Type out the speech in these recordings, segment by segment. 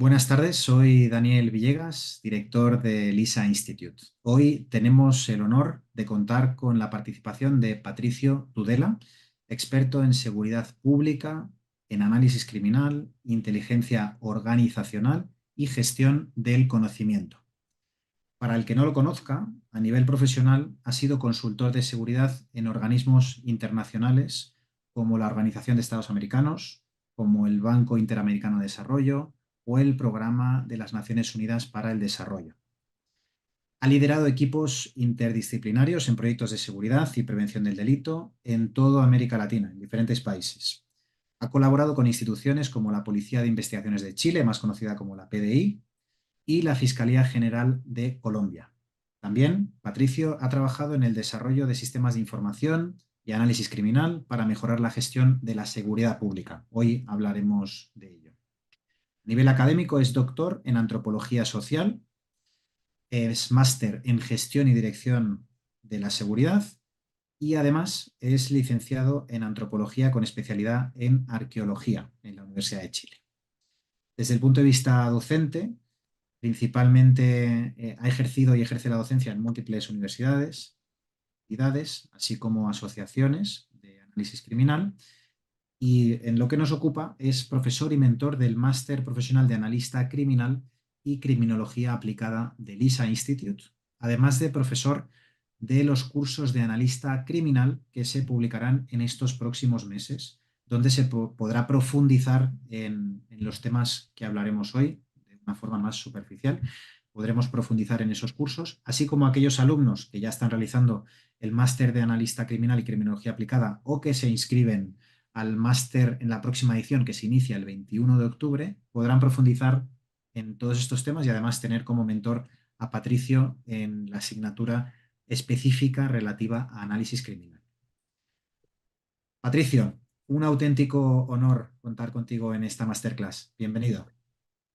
Buenas tardes, soy Daniel Villegas, director de LISA Institute. Hoy tenemos el honor de contar con la participación de Patricio Tudela, experto en seguridad pública, en análisis criminal, inteligencia organizacional y gestión del conocimiento. Para el que no lo conozca, a nivel profesional ha sido consultor de seguridad en organismos internacionales como la Organización de Estados Americanos, como el Banco Interamericano de Desarrollo o el Programa de las Naciones Unidas para el Desarrollo. Ha liderado equipos interdisciplinarios en proyectos de seguridad y prevención del delito en toda América Latina, en diferentes países. Ha colaborado con instituciones como la Policía de Investigaciones de Chile, más conocida como la PDI, y la Fiscalía General de Colombia. También, Patricio ha trabajado en el desarrollo de sistemas de información y análisis criminal para mejorar la gestión de la seguridad pública. Hoy hablaremos de ello. A nivel académico es doctor en antropología social, es máster en gestión y dirección de la seguridad y además es licenciado en antropología con especialidad en arqueología en la Universidad de Chile. Desde el punto de vista docente, principalmente ha ejercido y ejerce la docencia en múltiples universidades, entidades, así como asociaciones de análisis criminal. Y en lo que nos ocupa es profesor y mentor del Máster Profesional de Analista Criminal y Criminología Aplicada del LISA Institute, además de profesor de los cursos de analista criminal que se publicarán en estos próximos meses, donde se podrá profundizar en los temas que hablaremos hoy de una forma más superficial. Podremos profundizar en esos cursos, así como aquellos alumnos que ya están realizando el máster de analista criminal y criminología aplicada o que se inscriben al máster en la próxima edición que se inicia el 21 de octubre, podrán profundizar en todos estos temas y además tener como mentor a Patricio en la asignatura específica relativa a análisis criminal. Patricio, un auténtico honor contar contigo en esta masterclass. Bienvenido.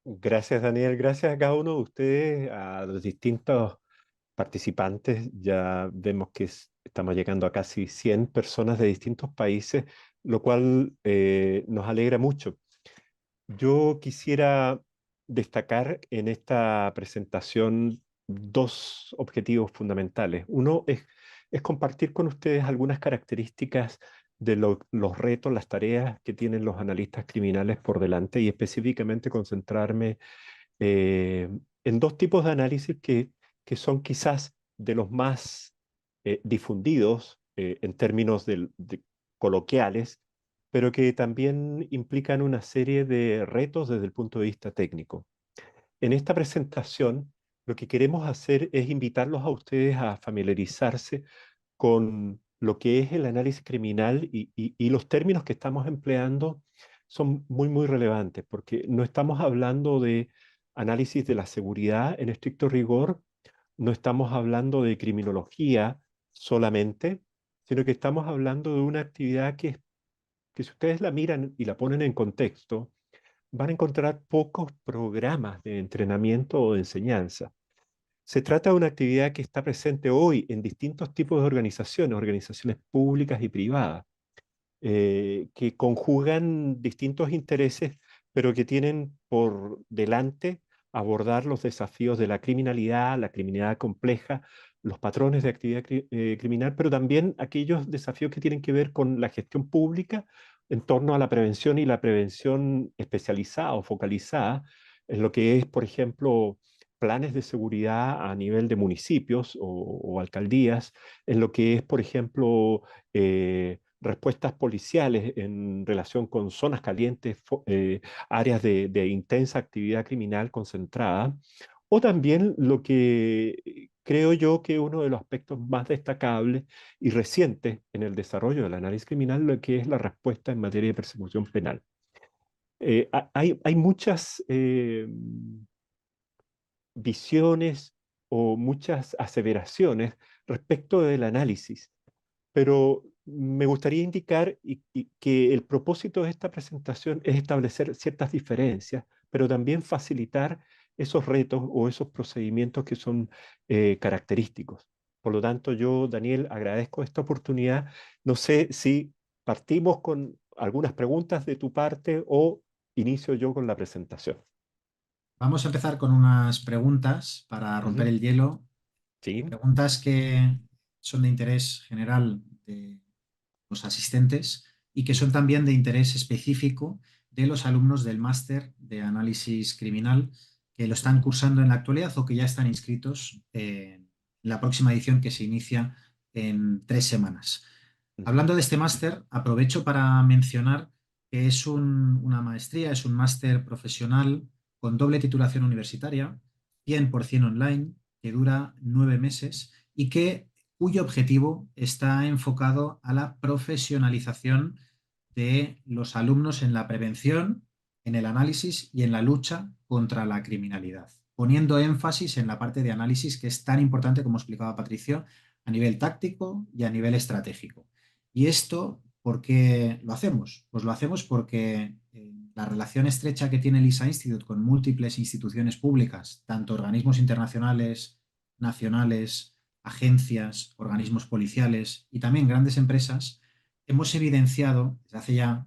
Gracias, Daniel. Gracias a cada uno de ustedes, a los distintos participantes. Ya vemos que estamos llegando a casi 100 personas de distintos países, lo cual nos alegra mucho. Yo quisiera destacar en esta presentación dos objetivos fundamentales. Uno es compartir con ustedes algunas características de los retos, las tareas que tienen los analistas criminales por delante y específicamente concentrarme eh, en dos tipos de análisis que son quizás de los más difundidos en términos coloquiales, pero que también implican una serie de retos desde el punto de vista técnico. En esta presentación, lo que queremos hacer es invitarlos a ustedes a familiarizarse con lo que es el análisis criminal y los términos que estamos empleando son muy, muy relevantes, porque no estamos hablando de análisis de la seguridad en estricto rigor, no estamos hablando de criminología solamente, sino que estamos hablando de una actividad que si ustedes la miran y la ponen en contexto, van a encontrar pocos programas de entrenamiento o de enseñanza. Se trata de una actividad que está presente hoy en distintos tipos de organizaciones, organizaciones públicas y privadas, que conjugan distintos intereses, pero que tienen por delante abordar los desafíos de la criminalidad compleja, los patrones de actividad criminal, pero también aquellos desafíos que tienen que ver con la gestión pública en torno a la prevención y la prevención especializada o focalizada en lo que es, por ejemplo, planes de seguridad a nivel de municipios o alcaldías, en lo que es, por ejemplo, respuestas policiales en relación con zonas calientes, áreas de intensa actividad criminal concentrada, o también lo que creo yo que uno de los aspectos más destacables y recientes en el desarrollo del análisis criminal, lo que es la respuesta en materia de persecución penal. Hay muchas visiones o muchas aseveraciones respecto del análisis, pero me gustaría indicar y que el propósito de esta presentación es establecer ciertas diferencias, pero también facilitar esos retos o esos procedimientos que son característicos. Por lo tanto, yo, Daniel, agradezco esta oportunidad. No sé si partimos con algunas preguntas de tu parte o inicio yo con la presentación. Vamos a empezar con unas preguntas para romper Ujú. el hielo. Sí. Preguntas que son de interés general de los asistentes y que Mm. son también de interés específico de los alumnos del máster de análisis criminal que lo Ujú. están cursando en la actualidad o que ya están inscritos en la próxima edición que se inicia en 3 semanas. Ujú. Hablando de este máster, aprovecho para mencionar que es una maestría, es un máster profesional con doble titulación universitaria, 100% online, que dura 9 meses y cuyo objetivo está enfocado a la profesionalización de los alumnos en la prevención, en el análisis y en la lucha contra la criminalidad, poniendo énfasis en la parte de análisis que es tan importante, como explicaba Patricio, a nivel táctico y a nivel estratégico. ¿Y esto por qué lo hacemos? Pues lo hacemos porque la relación estrecha que tiene el ISA Institute con múltiples instituciones públicas, tanto organismos internacionales, nacionales, agencias, organismos policiales y también grandes empresas, hemos evidenciado desde hace ya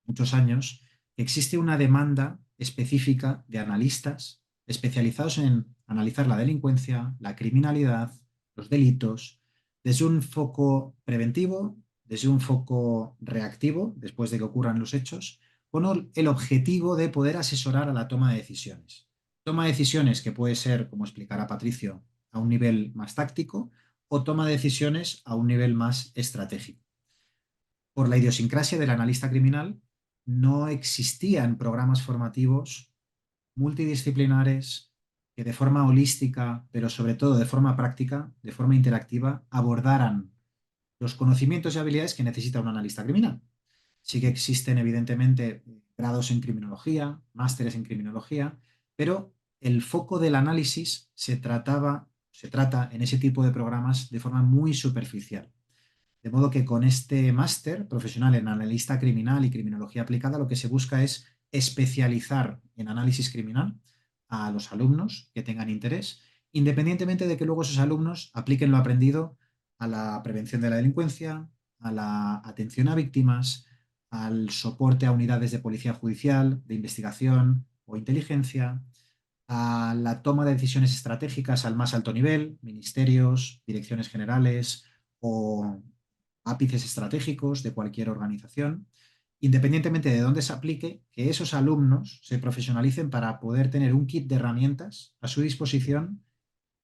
muchos años que existe una demanda específica de analistas especializados en analizar la delincuencia, la criminalidad, los delitos, desde un foco preventivo, desde un foco reactivo, después de que ocurran los hechos, con el objetivo de poder asesorar a la toma de decisiones. Toma de decisiones que puede ser, como explicará Patricio, a un nivel más táctico o toma de decisiones a un nivel más estratégico. Por la idiosincrasia del analista criminal, no existían programas formativos multidisciplinares que de forma holística, pero sobre todo de forma práctica, de forma interactiva, abordaran los conocimientos y habilidades que necesita un analista criminal. Sí que existen, evidentemente, grados en criminología, másteres en criminología, pero el foco del análisis se trata en ese tipo de programas de forma muy superficial. De modo que con este máster profesional en analista criminal y criminología aplicada, lo que se busca es especializar en análisis criminal a los alumnos que tengan interés, independientemente de que luego esos alumnos apliquen lo aprendido a la prevención de la delincuencia, a la atención a víctimas, al soporte a unidades de policía judicial, de investigación o inteligencia, a la toma de decisiones estratégicas al más alto nivel, ministerios, direcciones generales o ápices estratégicos de cualquier organización, independientemente de dónde se aplique, que esos alumnos se profesionalicen para poder tener un kit de herramientas a su disposición,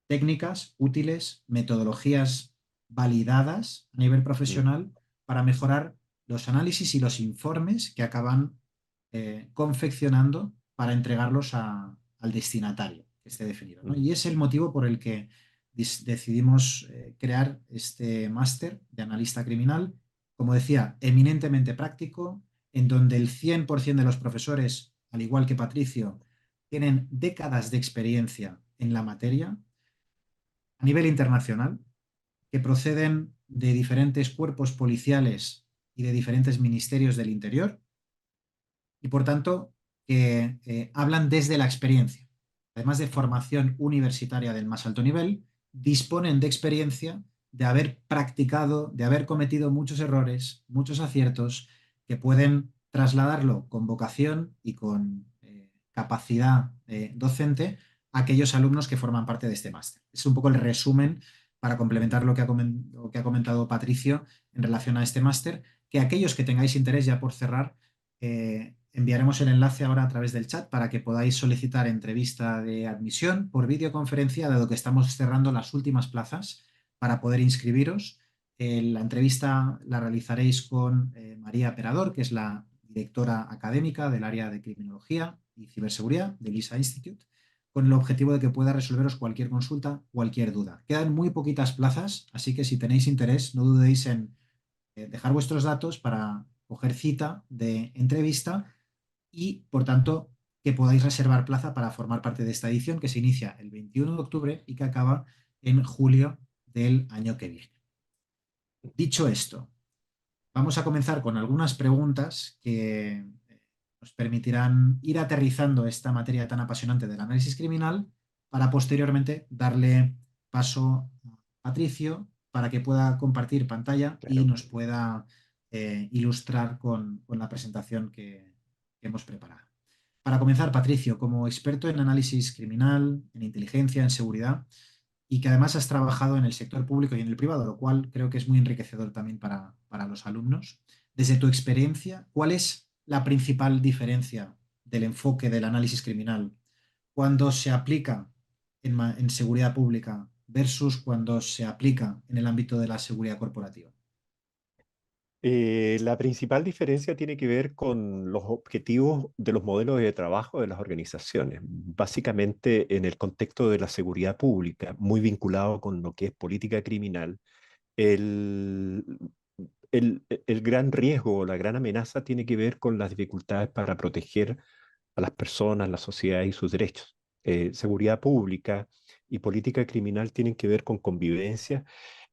técnicas útiles, metodologías validadas a nivel Mm. profesional para mejorar los análisis y los informes que acaban confeccionando para entregarlos al destinatario que esté definido, ¿no? Mm. Y es el motivo por el que decidimos crear este máster de analista criminal, como decía, eminentemente práctico, en donde el 100% de los profesores, al igual que Patricio, tienen décadas de experiencia en la materia a nivel internacional, que proceden de diferentes cuerpos policiales y de diferentes ministerios del interior, y por tanto que hablan desde la experiencia. Además de formación universitaria del más alto nivel, disponen de experiencia, de haber practicado, de haber cometido muchos errores, muchos aciertos, que pueden trasladarlo con vocación y con capacidad docente a aquellos alumnos que forman parte de este máster. Es un poco el resumen para complementar lo que ha comentado Patricio en relación a este máster, que aquellos que tengáis interés, ya por cerrar, enviaremos el enlace ahora a través del chat para que podáis solicitar entrevista de admisión por videoconferencia, dado que estamos cerrando las últimas plazas para poder inscribiros. La entrevista la realizaréis con María Perador, que es la directora académica del área de criminología y ciberseguridad del ISA Institute, con el objetivo de que pueda resolveros cualquier consulta, cualquier duda. Quedan muy poquitas plazas, así que si tenéis interés, no dudéis en dejar vuestros datos para coger cita de entrevista y, por tanto, que podáis reservar plaza para formar parte de esta edición que se inicia el 21 de octubre y que acaba en julio del año que viene. Dicho esto, vamos a comenzar con algunas preguntas que nos permitirán ir aterrizando esta materia tan apasionante del análisis criminal para posteriormente darle paso a Patricio para que pueda compartir pantalla y Claro. nos pueda ilustrar con la presentación que hemos preparado. Para comenzar, Patricio, como experto en análisis criminal, en inteligencia, en seguridad, y que además has trabajado en el sector público y en el privado, lo cual creo que es muy enriquecedor también para los alumnos. Desde tu experiencia, ¿cuál es la principal diferencia del enfoque del análisis criminal cuando se aplica en seguridad pública versus cuando se aplica en el ámbito de la seguridad corporativa? La principal diferencia tiene que ver con los objetivos de los modelos de trabajo de las organizaciones, básicamente en el contexto de la seguridad pública, muy vinculado con lo que es política criminal. El, el gran riesgo, la gran amenaza tiene que ver con las dificultades para proteger a las personas, la sociedad y sus derechos. Seguridad pública y política criminal tienen que ver con convivencia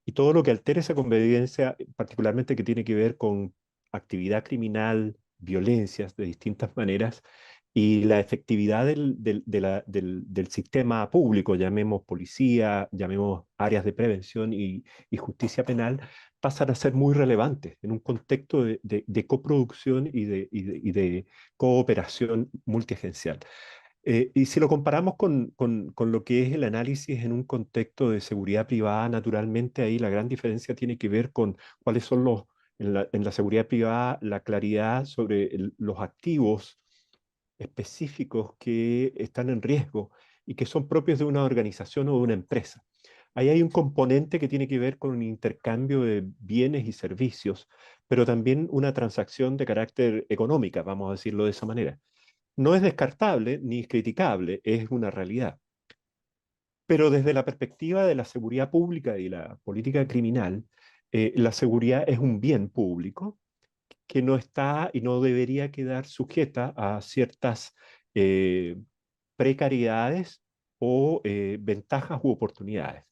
y todo lo que altere esa convivencia, particularmente que tiene que ver con actividad criminal, violencias de distintas maneras, y la efectividad del sistema público, llamemos policía, llamemos áreas de prevención y justicia penal, pasan a ser muy relevantes en un contexto de coproducción y de cooperación multiagencial. Y si lo comparamos con lo que es el análisis en un contexto de seguridad privada, naturalmente ahí la gran diferencia tiene que ver con cuáles son en la seguridad privada, la claridad sobre los activos específicos que están en riesgo y que son propios de una organización o de una empresa. Ahí hay un componente que tiene que ver con un intercambio de bienes y servicios, pero también una transacción de carácter económica, vamos a decirlo de esa manera. No es descartable ni es criticable, es una realidad. Pero desde la perspectiva de la seguridad pública y la política criminal, la seguridad es un bien público que no está y no debería quedar sujeta a ciertas eh, precariedades o ventajas u oportunidades.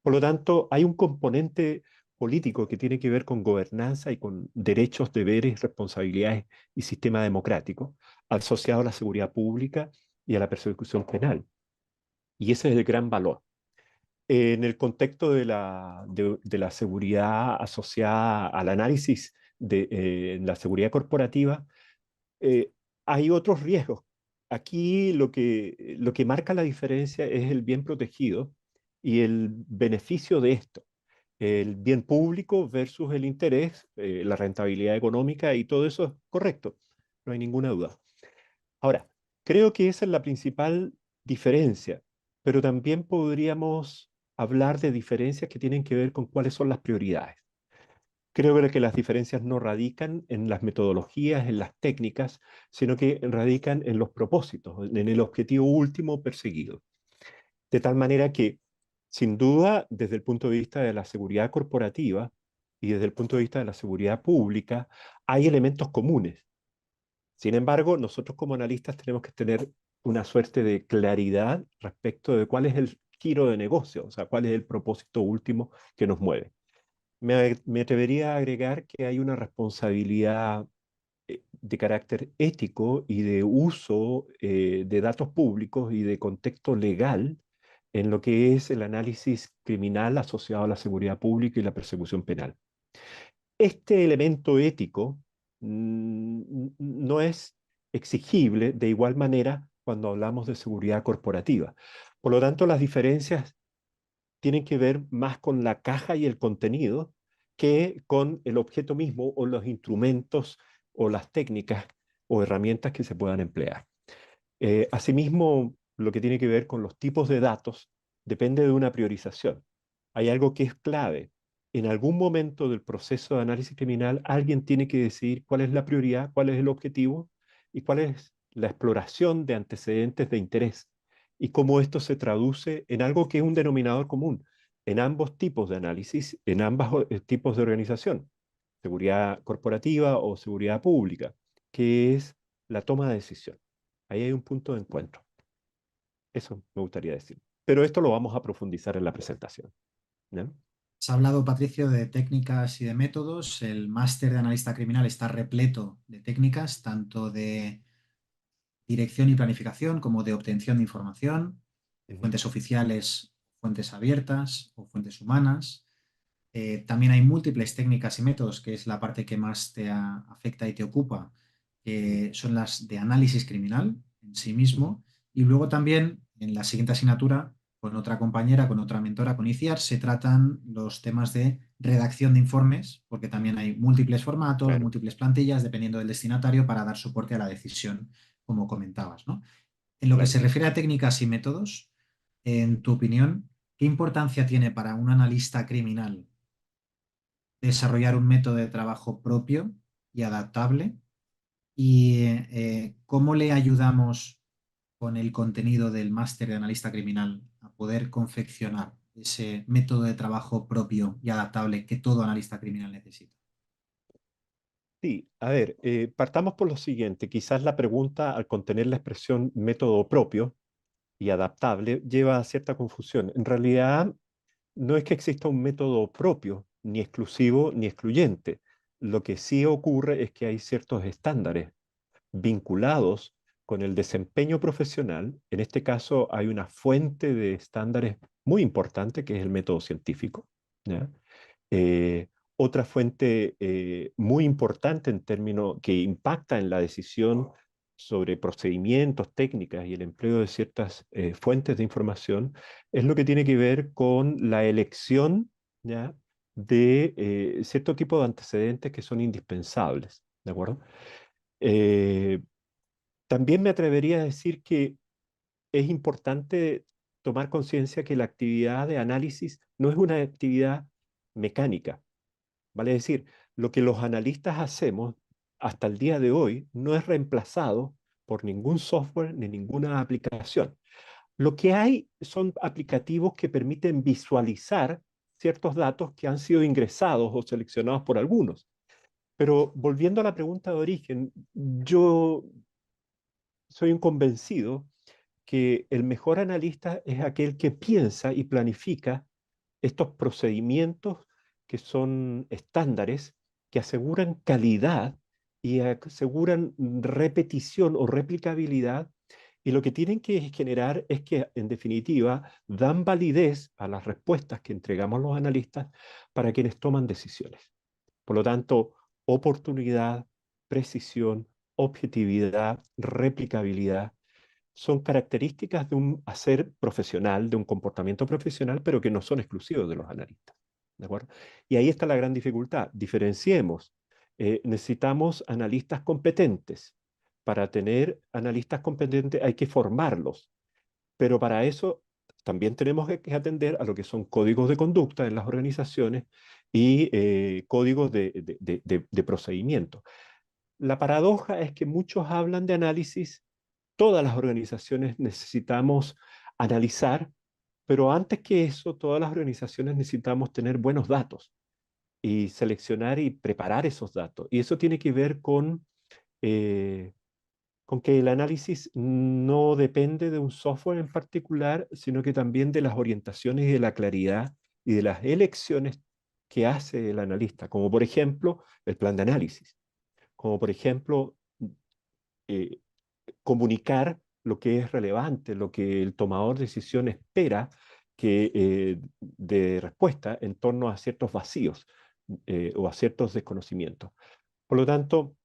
Por lo tanto, hay un componente político que tiene que ver con gobernanza y con derechos, deberes, responsabilidades y sistema democrático, asociado a la seguridad pública y a la persecución penal. Y ese es el gran valor. En el contexto de la seguridad asociada al análisis de la seguridad corporativa, eh, hay otros riesgos. Aquí lo que marca la diferencia es el bien protegido y el beneficio de esto. El bien público versus el interés, la rentabilidad económica y todo eso es correcto, no hay ninguna duda. Ahora, creo que esa es la principal diferencia, pero también podríamos hablar de diferencias que tienen que ver con cuáles son las prioridades. Creo que las diferencias no radican en las metodologías, en las técnicas, sino que radican en los propósitos, en el objetivo último perseguido. De tal manera que, sin duda, desde el punto de vista de la seguridad corporativa y desde el punto de vista de la seguridad pública, hay elementos comunes. Sin embargo, nosotros como analistas tenemos que tener una suerte de claridad respecto de cuál es el giro de negocio, o sea, cuál es el propósito último que nos mueve. Me atrevería a agregar que hay una responsabilidad de carácter ético y de uso de datos públicos y de contexto legal en lo que es el análisis criminal asociado a la seguridad pública y la persecución penal. Este elemento ético no es exigible de igual manera cuando hablamos de seguridad corporativa. Por lo tanto, las diferencias tienen que ver más con la caja y el contenido que con el objeto mismo o los instrumentos o las técnicas o herramientas que se puedan emplear. Asimismo, lo que tiene que ver con los tipos de datos depende de una priorización. Hay algo que es clave. En algún momento del proceso de análisis criminal, alguien tiene que decidir cuál es la prioridad, cuál es el objetivo y cuál es la exploración de antecedentes de interés y cómo esto se traduce en algo que es un denominador común en ambos tipos de análisis, en ambos tipos de organización, seguridad corporativa o seguridad pública, que es la toma de decisión. Ahí hay un punto de encuentro. Eso me gustaría decir. Pero esto lo vamos a profundizar en la presentación, ¿no? Has hablado, Patricio, de técnicas y de métodos. El máster de analista criminal está repleto de técnicas, tanto de dirección y planificación como de obtención de información, Ujú. fuentes oficiales, fuentes abiertas o fuentes humanas. También hay múltiples técnicas y métodos, que es la parte que más te afecta y te ocupa, Ujú. que son las de análisis criminal. en sí Ujú. mismo. Y luego también en la siguiente asignatura, con otra compañera, con otra mentora, con ICIAR, se tratan los temas de redacción de informes, porque también hay múltiples formatos, Claro, múltiples plantillas, dependiendo del destinatario, para dar soporte a la decisión, como comentabas, ¿no? En lo que claro. se refiere a técnicas y métodos, en tu opinión, ¿qué importancia tiene para un analista criminal desarrollar un método de trabajo propio y adaptable? ¿Y cómo le ayudamos con el contenido del máster de analista criminal a poder confeccionar ese método de trabajo propio y adaptable que todo analista criminal necesita? Sí, a ver, partamos por lo siguiente. Quizás la pregunta, al contener la expresión método propio y adaptable, lleva a cierta confusión. En realidad, no es que exista un método propio, ni exclusivo, ni excluyente. Lo que sí ocurre es que hay ciertos estándares vinculados con el desempeño profesional. En este caso, hay una fuente de estándares muy importante, que es el método científico, ¿ya? Eh, Otra fuente muy importante en términos que impacta en la decisión sobre procedimientos, técnicas y el empleo de ciertas fuentes de información es lo que tiene que ver con la elección, ¿ya?, de cierto tipo de antecedentes que son indispensables, ¿de acuerdo? Eh, También me atrevería a decir que es importante tomar conciencia que la actividad de análisis no es una actividad mecánica. Vale decir, lo que los analistas hacemos hasta el día de hoy no es reemplazado por ningún software ni ninguna aplicación. Lo que hay son aplicativos que permiten visualizar ciertos datos que han sido ingresados o seleccionados por algunos. Pero volviendo a la pregunta de origen, yo soy un convencido que el mejor analista es aquel que piensa y planifica estos procedimientos que son estándares, que aseguran calidad y aseguran repetición o replicabilidad. Y lo que tienen que generar es que, en definitiva, dan validez a las respuestas que entregamos los analistas para quienes toman decisiones. Por lo tanto, oportunidad, precisión, objetividad, replicabilidad son características de un hacer profesional, de un comportamiento profesional, pero que no son exclusivos de los analistas. ¿De acuerdo? Y ahí está la gran dificultad. Diferenciemos. Necesitamos analistas competentes. Para tener analistas competentes hay que formarlos, pero para eso también tenemos que atender a lo que son códigos de conducta en las organizaciones y códigos de procedimiento. La paradoja es que muchos hablan de análisis, todas las organizaciones necesitamos analizar, pero antes que eso, todas las organizaciones necesitamos tener buenos datos y seleccionar y preparar esos datos. Y eso tiene que ver eh, con que el análisis no depende de un software en particular, sino que también de las orientaciones y de la claridad y de las elecciones que hace el analista, como por ejemplo el plan de análisis, como por ejemplo eh, comunicar lo que es relevante, lo que el tomador de decisión espera que, de respuesta en torno a ciertos vacíos o a ciertos desconocimientos. Por lo tanto,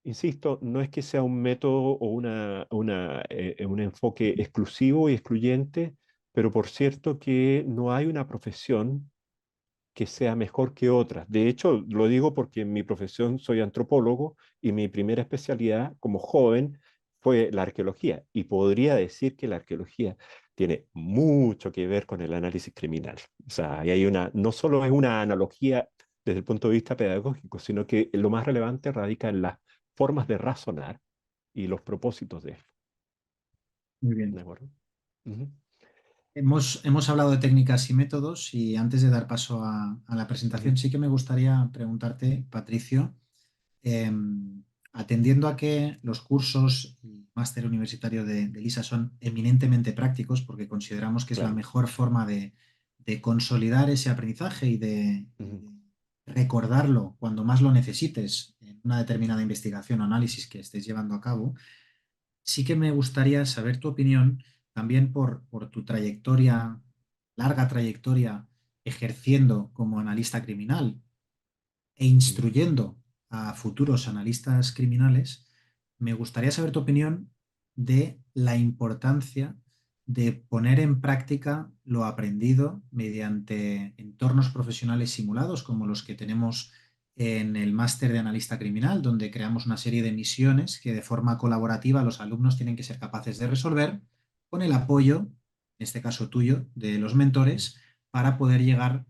insisto, no es que sea un método o un enfoque exclusivo y excluyente, pero por cierto que no hay una profesión que sea mejor que otras. De hecho, lo digo porque en mi profesión soy antropólogo y mi primera especialidad como joven fue la arqueología. Y podría decir que la arqueología tiene mucho que ver con el análisis criminal. O sea, ahí hay no solo es una analogía desde el punto de vista pedagógico, sino que lo más relevante radica en las formas de razonar y los propósitos de esto. Muy ¿De bien. acuerdo? Ujú, Hemos hablado de técnicas y métodos y antes de dar paso a la presentación, ujú, sí que me gustaría preguntarte, Patricio, atendiendo a que los cursos y máster universitario de LISA son eminentemente prácticos, porque consideramos que es la claro. mejor forma de consolidar ese aprendizaje y Ujú, de recordarlo cuando más lo necesites en una determinada investigación o análisis que estés llevando a cabo, sí que me gustaría saber tu opinión también por tu trayectoria, larga trayectoria ejerciendo como analista criminal e ujú, instruyendo a futuros analistas criminales. Me gustaría saber tu opinión de la importancia de poner en práctica lo aprendido mediante entornos profesionales simulados, como los que tenemos en el máster de analista criminal, donde creamos una serie de misiones que de forma colaborativa los alumnos tienen que ser capaces de resolver con el apoyo, en este caso tuyo, de los mentores, para poder llegar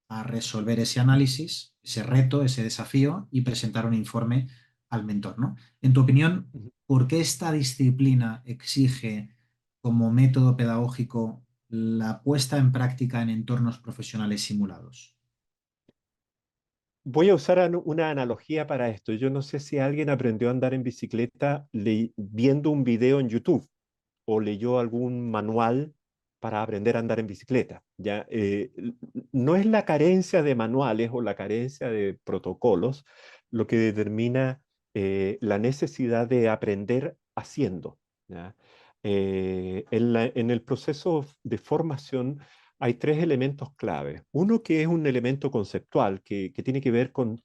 a resolver ese análisis, ese reto, ese desafío y presentar un informe al mentor, ¿no? En tu opinión, Ujú. ¿por qué esta disciplina exige como método pedagógico la puesta en práctica en entornos profesionales simulados? Voy a usar una analogía para esto. Yo no sé si alguien aprendió a andar en bicicleta viendo un video en YouTube o leyó algún manual para aprender a andar en bicicleta. ¿Ya? No es la carencia de manuales o la carencia de protocolos lo que determina la necesidad de aprender haciendo. ¿Ya? En el proceso de formación hay tres elementos clave. Uno que es un elemento conceptual que tiene que ver con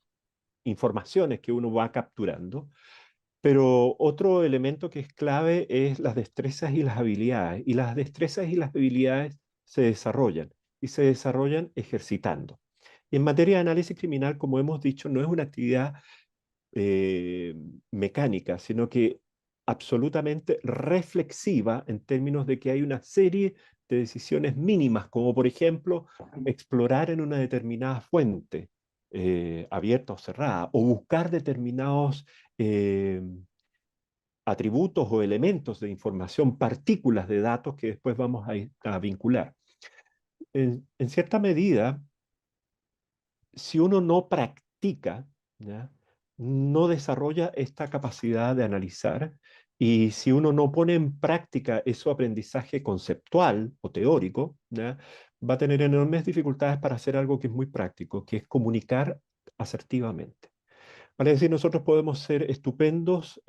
informaciones que uno va capturando, pero otro elemento que es clave es las destrezas y las habilidades. Y las destrezas y las habilidades se desarrollan ejercitando. Y en materia de análisis criminal, como hemos dicho, no es una actividad eh, mecánica, sino que absolutamente reflexiva en términos de que hay una serie de decisiones mínimas, como por ejemplo explorar en una determinada fuente, abierta o cerrada, o buscar determinados eh, atributos o elementos de información, partículas de datos que después vamos a vincular. En cierta medida, si uno no practica, ¿ya? No desarrolla esta capacidad de analizar, y si uno no pone en práctica ese aprendizaje conceptual o teórico, ¿ya? Va a tener enormes dificultades para hacer algo que es muy práctico, que es comunicar asertivamente. Vale decir, nosotros podemos ser estupendos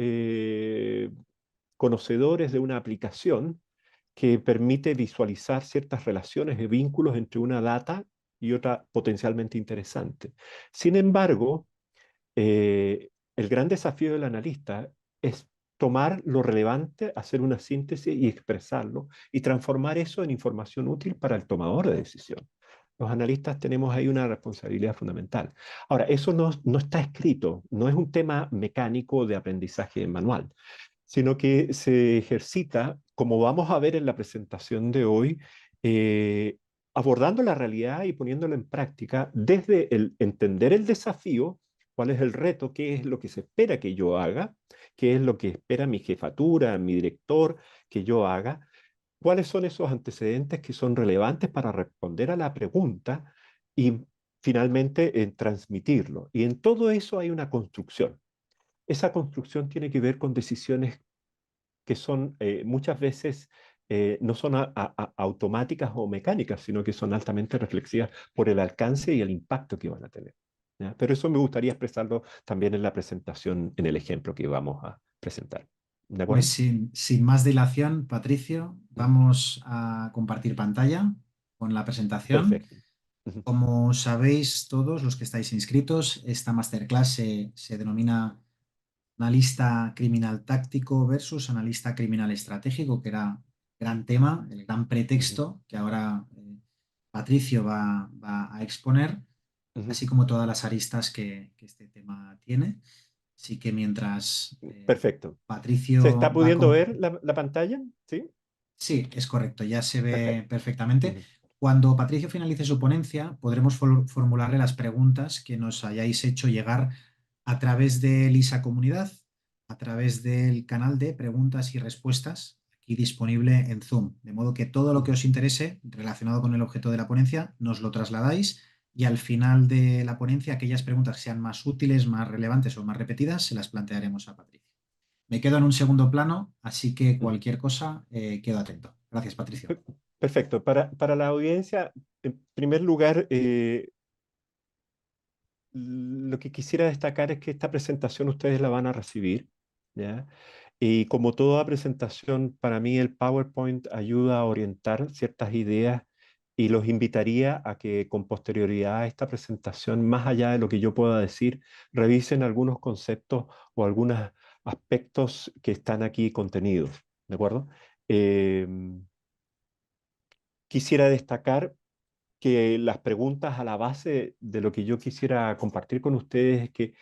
conocedores de una aplicación que permite visualizar ciertas relaciones y vínculos entre una data y otra potencialmente interesante. Sin embargo, el gran desafío del analista es tomar lo relevante, hacer una síntesis y expresarlo y transformar eso en información útil para el tomador de decisión. Los analistas tenemos ahí una responsabilidad fundamental. Ahora, eso no está escrito, no es un tema mecánico de aprendizaje manual, sino que se ejercita, como vamos a ver en la presentación de hoy, eh, abordando la realidad y poniéndolo en práctica desde el entender el desafío, cuál es el reto, qué es lo que se espera que yo haga, qué es lo que espera mi jefatura, mi director que yo haga, cuáles son esos antecedentes que son relevantes para responder a la pregunta y finalmente en transmitirlo. Y en todo eso hay una construcción. Esa construcción tiene que ver con decisiones que son muchas veces no son automáticas o mecánicas, sino que son altamente reflexivas por el alcance y el impacto que van a tener. ¿Ya? Pero eso me gustaría expresarlo también en la presentación, en el ejemplo que vamos a presentar. ¿De Pues acuerdo? sin más dilación, Patricio, Ujú. vamos a compartir pantalla con la presentación. Perfecto. Ujú, Como sabéis todos los que estáis inscritos, esta masterclass se denomina analista criminal táctico versus analista criminal estratégico, que era gran tema, el gran ujú, pretexto que ahora Patricio va a exponer, ujú. así como todas las aristas que este tema tiene. Así que mientras Perfecto. ¿Se está Patricio va pudiendo con... ver la pantalla? ¿Sí? Sí, es correcto, ya se ve Perfecto. perfectamente. Ujú, Cuando Patricio finalice su ponencia, podremos formularle las preguntas que nos hayáis hecho llegar a través de Lisa Comunidad, a través del canal de preguntas y respuestas, aquí disponible en Zoom. De modo que todo lo que ujú. os interese relacionado con el objeto de la ponencia, nos lo trasladáis y al final de la ponencia, aquellas preguntas que sean más útiles, más relevantes o más repetidas, se las plantearemos a Patricio. Me quedo en un segundo plano, así que Ujú. cualquier cosa, quedo atento. Gracias, Patricio. Per- Perfecto. Para la audiencia, en primer lugar, lo que quisiera destacar es que esta presentación ustedes la van a recibir, ¿ya? Y como toda presentación, para mí el PowerPoint ayuda a orientar ciertas ideas y los invitaría a que con posterioridad a esta presentación, más allá de lo que yo pueda decir, revisen algunos conceptos o algunos aspectos que están aquí contenidos. ¿de acuerdo? Em, Quisiera destacar que las preguntas a la base de lo que yo quisiera compartir con ustedes es que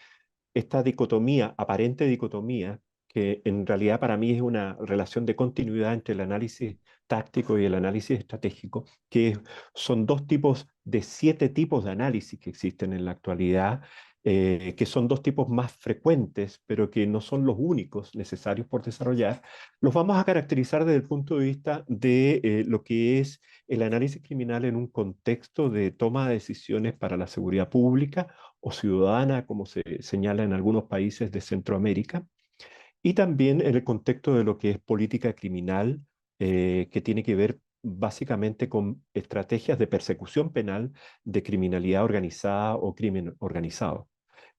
esta dicotomía, aparente dicotomía, que en realidad para mí es una relación de continuidad entre el análisis táctico y el análisis estratégico, que son dos tipos de 7 tipos de análisis que existen en la actualidad, que son dos tipos más frecuentes, pero que no son los únicos necesarios por desarrollar. Los vamos a caracterizar desde el punto de vista de lo que es el análisis criminal en un contexto de toma de decisiones para la seguridad pública o ciudadana, como se señala en algunos países de Centroamérica, y también en el contexto de lo que es política criminal, que tiene que ver básicamente con estrategias de persecución penal de criminalidad organizada o crimen organizado.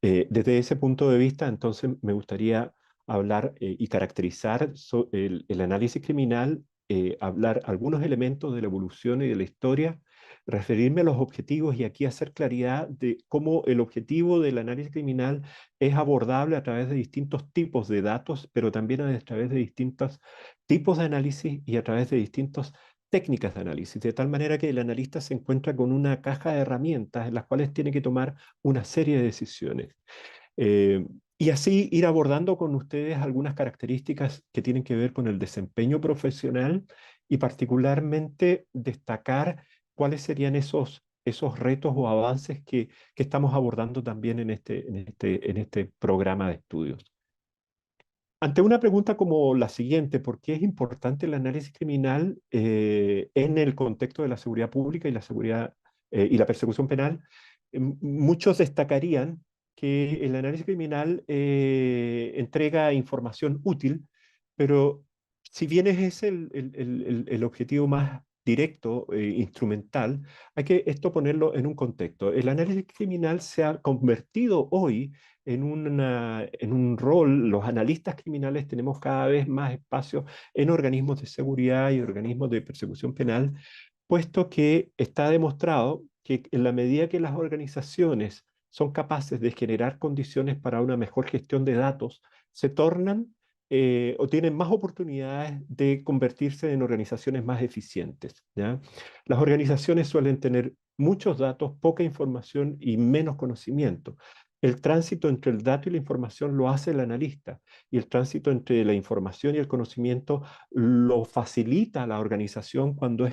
Desde ese punto de vista, entonces, me gustaría hablar y caracterizar el análisis criminal, hablar algunos elementos de la evolución y de la historia, referirme a los objetivos y aquí hacer claridad de cómo el objetivo del análisis criminal es abordable a través de distintos tipos de datos, pero también a través de distintos tipos de análisis y a través de distintas técnicas de análisis, de tal manera que el analista se encuentra con una caja de herramientas en las cuales tiene que tomar una serie de decisiones. Eh, y así ir abordando con ustedes algunas características que tienen que ver con el desempeño profesional y particularmente destacar cuáles serían esos retos o avances que estamos abordando también en este programa de estudios. Ante una pregunta como la siguiente, ¿por qué es importante el análisis criminal en el contexto de la seguridad pública y la seguridad y la persecución penal? Muchos destacarían que el análisis criminal entrega información útil, pero si bien es ese el objetivo más directo, instrumental, hay que esto ponerlo en un contexto. El análisis criminal se ha convertido hoy en un rol. Los analistas criminales tenemos cada vez más espacio en organismos de seguridad y organismos de persecución penal, puesto que está demostrado que en la medida que las organizaciones son capaces de generar condiciones para una mejor gestión de datos, se tornan o tienen más oportunidades de convertirse en organizaciones más eficientes, ¿ya? Las organizaciones suelen tener muchos datos, poca información y menos conocimiento. El tránsito entre el dato y la información lo hace el analista, y el tránsito entre la información y el conocimiento lo facilita la organización cuando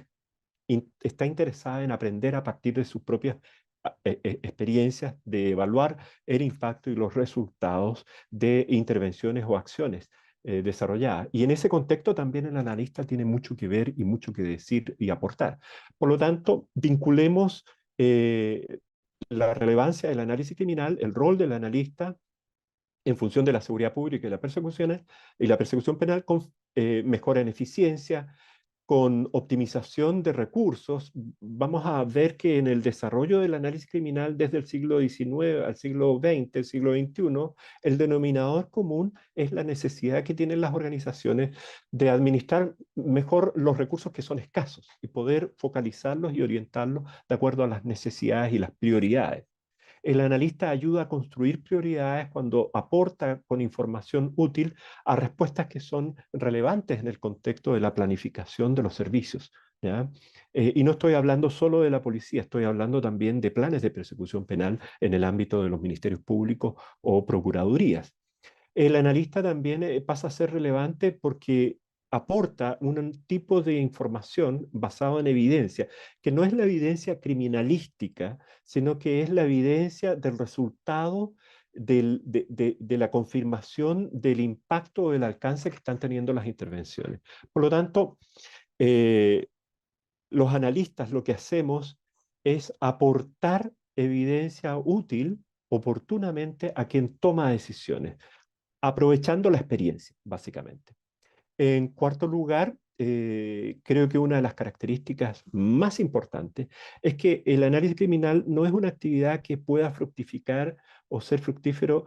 está interesada en aprender a partir de sus propias experiencias, de evaluar el impacto y los resultados de intervenciones o acciones desarrolladas. Y en ese contexto también el analista tiene mucho que ver y mucho que decir y aportar. Por lo tanto, vinculemos la relevancia del análisis criminal, el rol del analista en función de la seguridad pública y la persecución penal con mejora en eficiencia, con optimización de recursos. Vamos a ver que en el desarrollo del análisis criminal desde el siglo XIX al siglo XX, el siglo XXI, el denominador común es la necesidad que tienen las organizaciones de administrar mejor los recursos que son escasos y poder focalizarlos y orientarlos de acuerdo a las necesidades y las prioridades. El analista ayuda a construir prioridades cuando aporta con información útil a respuestas que son relevantes en el contexto de la planificación de los servicios, ¿ya? Y no estoy hablando solo de la policía, estoy hablando también de planes de persecución penal en el ámbito de los ministerios públicos o procuradurías. El analista también pasa a ser relevante porque aporta un tipo de información basado en evidencia, que no es la evidencia criminalística, sino que es la evidencia del resultado de la confirmación del impacto o del alcance que están teniendo las intervenciones. Por lo tanto, eh, los analistas lo que hacemos es aportar evidencia útil oportunamente a quien toma decisiones, aprovechando la experiencia, básicamente. En cuarto lugar, creo que una de las características más importantes es que el análisis criminal no es una actividad que pueda fructificar o ser fructífero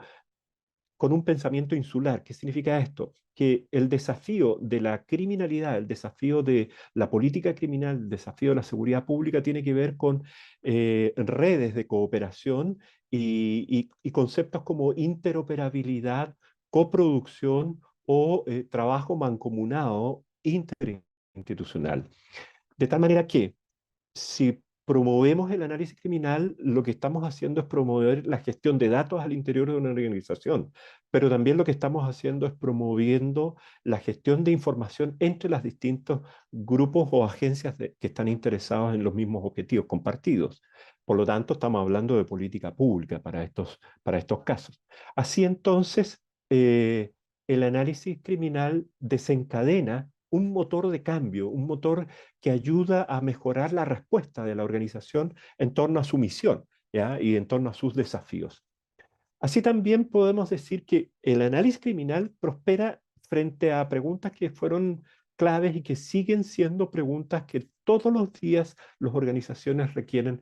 con un pensamiento insular. ¿Qué significa esto? Que el desafío de la criminalidad, el desafío de la política criminal, el desafío de la seguridad pública tiene que ver con redes de cooperación y conceptos como interoperabilidad, coproducción o trabajo mancomunado interinstitucional. De tal manera que si promovemos el análisis criminal, lo que estamos haciendo es promover la gestión de datos al interior de una organización, pero también lo que estamos haciendo es promoviendo la gestión de información entre los distintos grupos o agencias que están interesados en los mismos objetivos compartidos. Por lo tanto, estamos hablando de política pública para estos casos. Así entonces, el análisis criminal desencadena un motor de cambio, un motor que ayuda a mejorar la respuesta de la organización en torno a su misión, ¿ya? Y en torno a sus desafíos. Así también podemos decir que el análisis criminal prospera frente a preguntas que fueron claves y que siguen siendo preguntas que todos los días las organizaciones requieren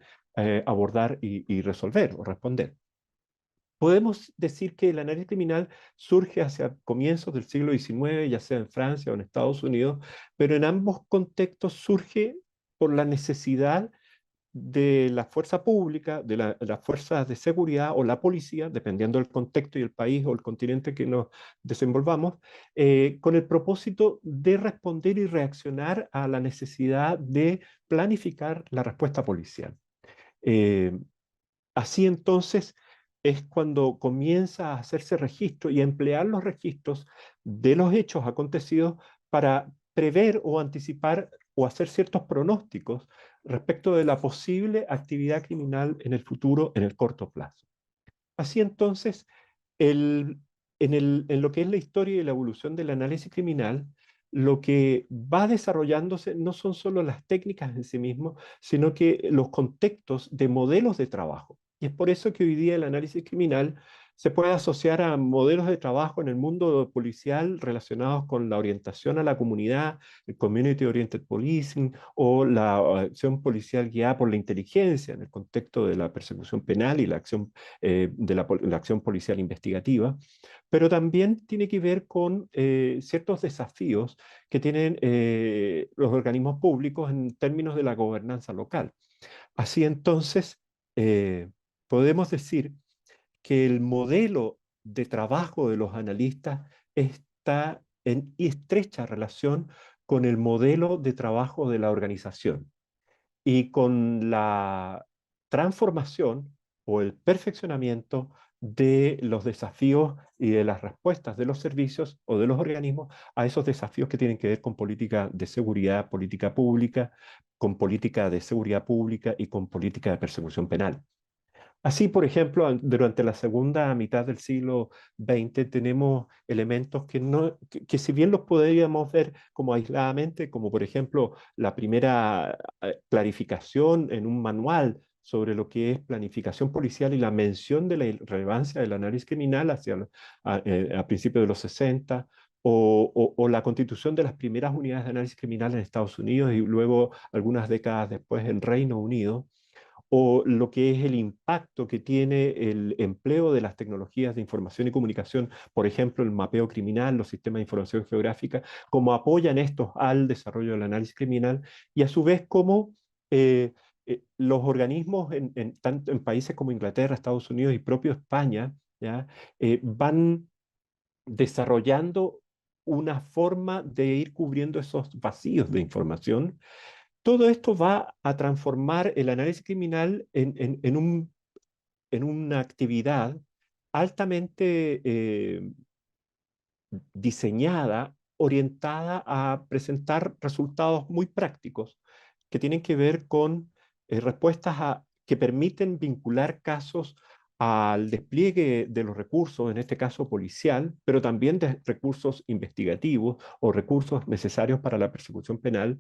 abordar y resolver o responder. Podemos decir que el análisis criminal surge hacia comienzos del siglo XIX, ya sea en Francia o en Estados Unidos, pero en ambos contextos surge por la necesidad de la fuerza pública, de las fuerzas de seguridad o la policía, dependiendo del contexto y el país o el continente que nos desenvolvamos, con el propósito de responder y reaccionar a la necesidad de planificar la respuesta policial. Eh, Así entonces es cuando comienza a hacerse registro y a emplear los registros de los hechos acontecidos para prever o anticipar o hacer ciertos pronósticos respecto de la posible actividad criminal en el futuro, en el corto plazo. Así entonces, el, en lo que es la historia y la evolución del análisis criminal, lo que va desarrollándose no son solo las técnicas en sí mismos, sino que los contextos de modelos de trabajo. Y es por eso que hoy día el análisis criminal se puede asociar a modelos de trabajo en el mundo policial relacionados con la orientación a la comunidad, el Community Oriented Policing, o la acción policial guiada por la inteligencia en el contexto de la persecución penal y la acción la acción policial investigativa, pero también tiene que ver con ciertos desafíos que tienen los organismos públicos en términos de la gobernanza local. Así entonces, podemos decir que el modelo de trabajo de los analistas está en estrecha relación con el modelo de trabajo de la organización y con la transformación o el perfeccionamiento de los desafíos y de las respuestas de los servicios o de los organismos a esos desafíos que tienen que ver con política de seguridad, política pública, con política de seguridad pública y con política de persecución penal. Así, por ejemplo, durante la segunda mitad del siglo XX tenemos elementos que si bien los podríamos ver como aisladamente, como por ejemplo la primera clarificación en un manual sobre lo que es planificación policial y la mención de la relevancia del análisis criminal a principios de los 60, o la constitución de las primeras unidades de análisis criminal en Estados Unidos y luego algunas décadas después en Reino Unido, o lo que es el impacto que tiene el empleo de las tecnologías de información y comunicación, por ejemplo, el mapeo criminal, los sistemas de información geográfica, cómo apoyan estos al desarrollo del análisis criminal y a su vez cómo los organismos tanto en países como Inglaterra, Estados Unidos y propio España, ¿ya? Van desarrollando una forma de ir cubriendo esos vacíos de información. Todo esto va a transformar el análisis criminal en una actividad altamente diseñada, orientada a presentar resultados muy prácticos que tienen que ver con que permiten vincular casos al despliegue de los recursos, en este caso policial, pero también de recursos investigativos o recursos necesarios para la persecución penal,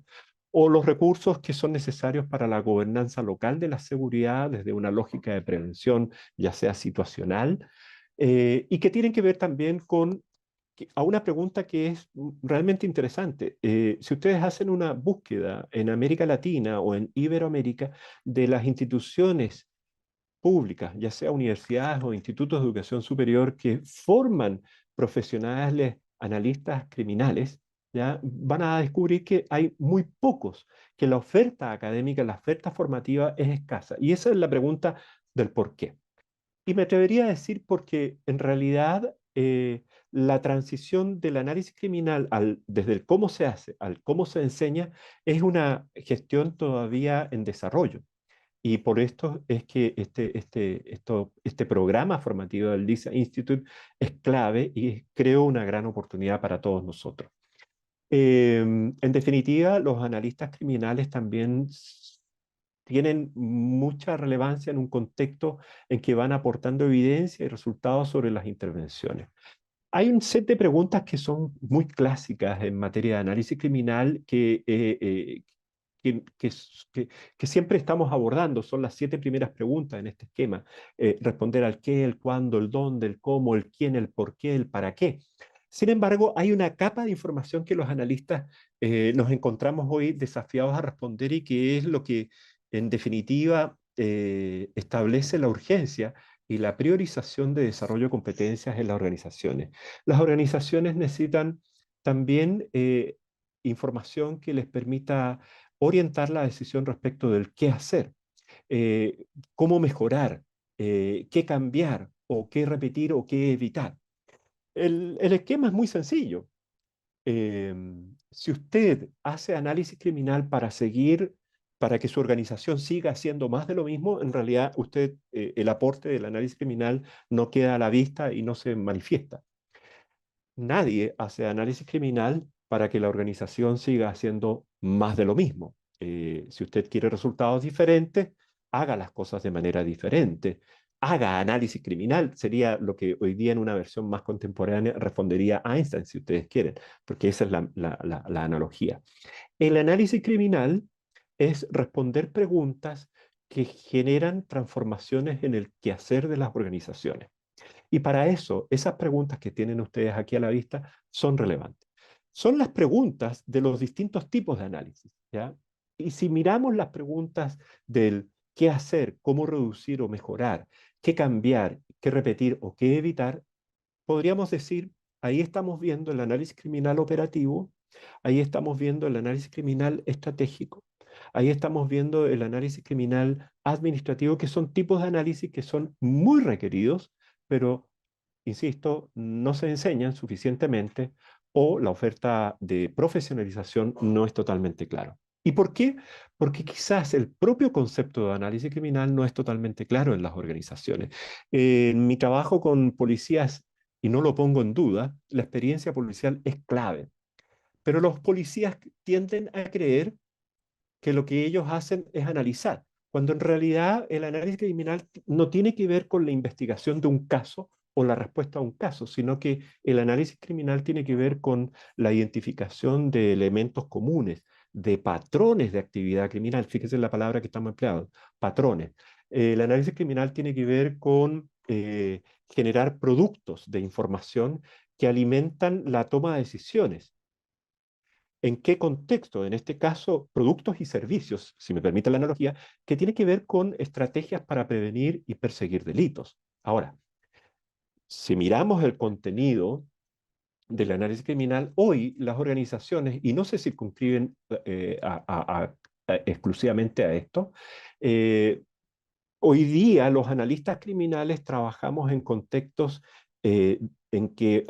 o los recursos que son necesarios para la gobernanza local de la seguridad desde una lógica de prevención, ya sea situacional, y que tienen que ver también con a una pregunta que es realmente interesante. Si ustedes hacen una búsqueda en América Latina o en Iberoamérica de las instituciones públicas, ya sea universidades o institutos de educación superior que forman profesionales analistas criminales, ¿ya? Van a descubrir que hay muy pocos, que la oferta académica, la oferta formativa es escasa. Y esa es la pregunta del por qué. Y me atrevería a decir porque en realidad la transición del análisis criminal desde el cómo se hace al cómo se enseña es una gestión todavía en desarrollo. Y por esto es que este programa formativo del LISA Institute es clave y creo una gran oportunidad para todos nosotros. En definitiva, los analistas criminales también tienen mucha relevancia en un contexto en que van aportando evidencia y resultados sobre las intervenciones. Hay un set de preguntas que son muy clásicas en materia de análisis criminal que, que s- que- que siempre estamos abordando. Son las 7 primeras preguntas en este esquema. Responder al qué, el cuándo, el dónde, el cómo, el quién, el por qué, el para qué. Sin embargo, hay una capa de información que los analistas nos encontramos hoy desafiados a responder y que es lo que, en definitiva, establece la urgencia y la priorización de desarrollo de competencias en las organizaciones. Las organizaciones necesitan también información que les permita orientar la decisión respecto del qué hacer, eh, cómo mejorar, qué cambiar o qué repetir o qué evitar. El esquema es muy sencillo. Si usted hace análisis criminal para seguir, para que su organización siga haciendo más de lo mismo, en realidad usted, el aporte del análisis criminal no queda a la vista y no se manifiesta. Nadie hace análisis criminal para que la organización siga haciendo más de lo mismo. Si usted quiere resultados diferentes, haga las cosas de manera diferente. Haga análisis criminal, sería lo que hoy día en una versión más contemporánea respondería Einstein, si ustedes quieren, porque esa es la analogía. El análisis criminal es responder preguntas que generan transformaciones en el quehacer de las organizaciones. Y para eso, esas preguntas que tienen ustedes aquí a la vista son relevantes. Son las preguntas de los distintos tipos de análisis, ¿ya? Y si miramos las preguntas del qué hacer, cómo reducir o mejorar, qué cambiar, qué repetir o qué evitar, podríamos decir, ahí estamos viendo el análisis criminal operativo, ahí estamos viendo el análisis criminal estratégico, ahí estamos viendo el análisis criminal administrativo, que son tipos de análisis que son muy requeridos, pero insisto, no se enseñan suficientemente o la oferta de profesionalización no es totalmente clara. ¿Y por qué? Porque quizás el propio concepto de análisis criminal no es totalmente claro en las organizaciones. En mi trabajo con policías, y no lo pongo en duda, la experiencia policial es clave, pero los policías tienden a creer que lo que ellos hacen es analizar, cuando en realidad el análisis criminal no tiene que ver con la investigación de un caso o la respuesta a un caso, sino que el análisis criminal tiene que ver con la identificación de elementos comunes, de patrones de actividad criminal. Fíjese en la palabra que estamos empleando, patrones. El análisis criminal tiene que ver con generar productos de información que alimentan la toma de decisiones. ¿En qué contexto? En este caso, productos y servicios, si me permite la analogía, que tiene que ver con estrategias para prevenir y perseguir delitos. Ahora, si miramos el contenido del análisis criminal, hoy las organizaciones, y no se circunscriben exclusivamente a esto, eh, hoy día los analistas criminales trabajamos en contextos eh, en que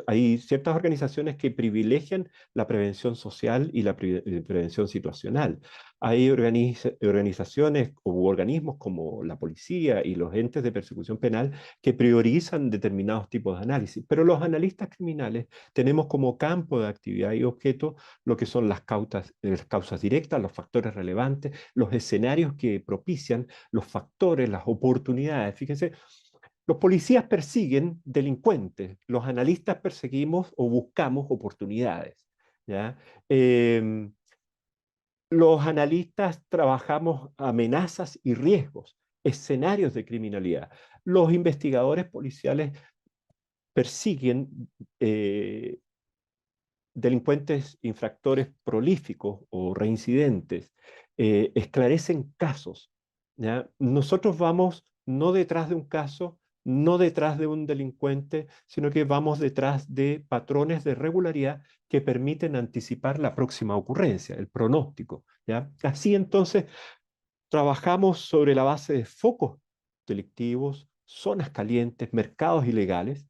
hay ciertas organizaciones que privilegian la prevención social y la prevención situacional. Hay organizaciones u organismos como la policía y los entes de persecución penal que priorizan determinados tipos de análisis, pero los analistas criminales tenemos como campo de actividad y objeto lo que son las causas directas, los factores relevantes, los escenarios que propician los factores, las oportunidades. Fíjense, los policías persiguen delincuentes, los analistas perseguimos o buscamos oportunidades. ¿Ya? Em, los analistas trabajamos amenazas y riesgos, escenarios de criminalidad. Los investigadores policiales persiguen delincuentes infractores prolíficos o reincidentes, esclarecen casos. ¿Ya? Nosotros vamos no detrás de un caso, no detrás de un delincuente, sino que vamos detrás de patrones de regularidad que permiten anticipar la próxima ocurrencia, el pronóstico. ¿Ya? Así entonces trabajamos sobre la base de focos delictivos, zonas calientes, mercados ilegales,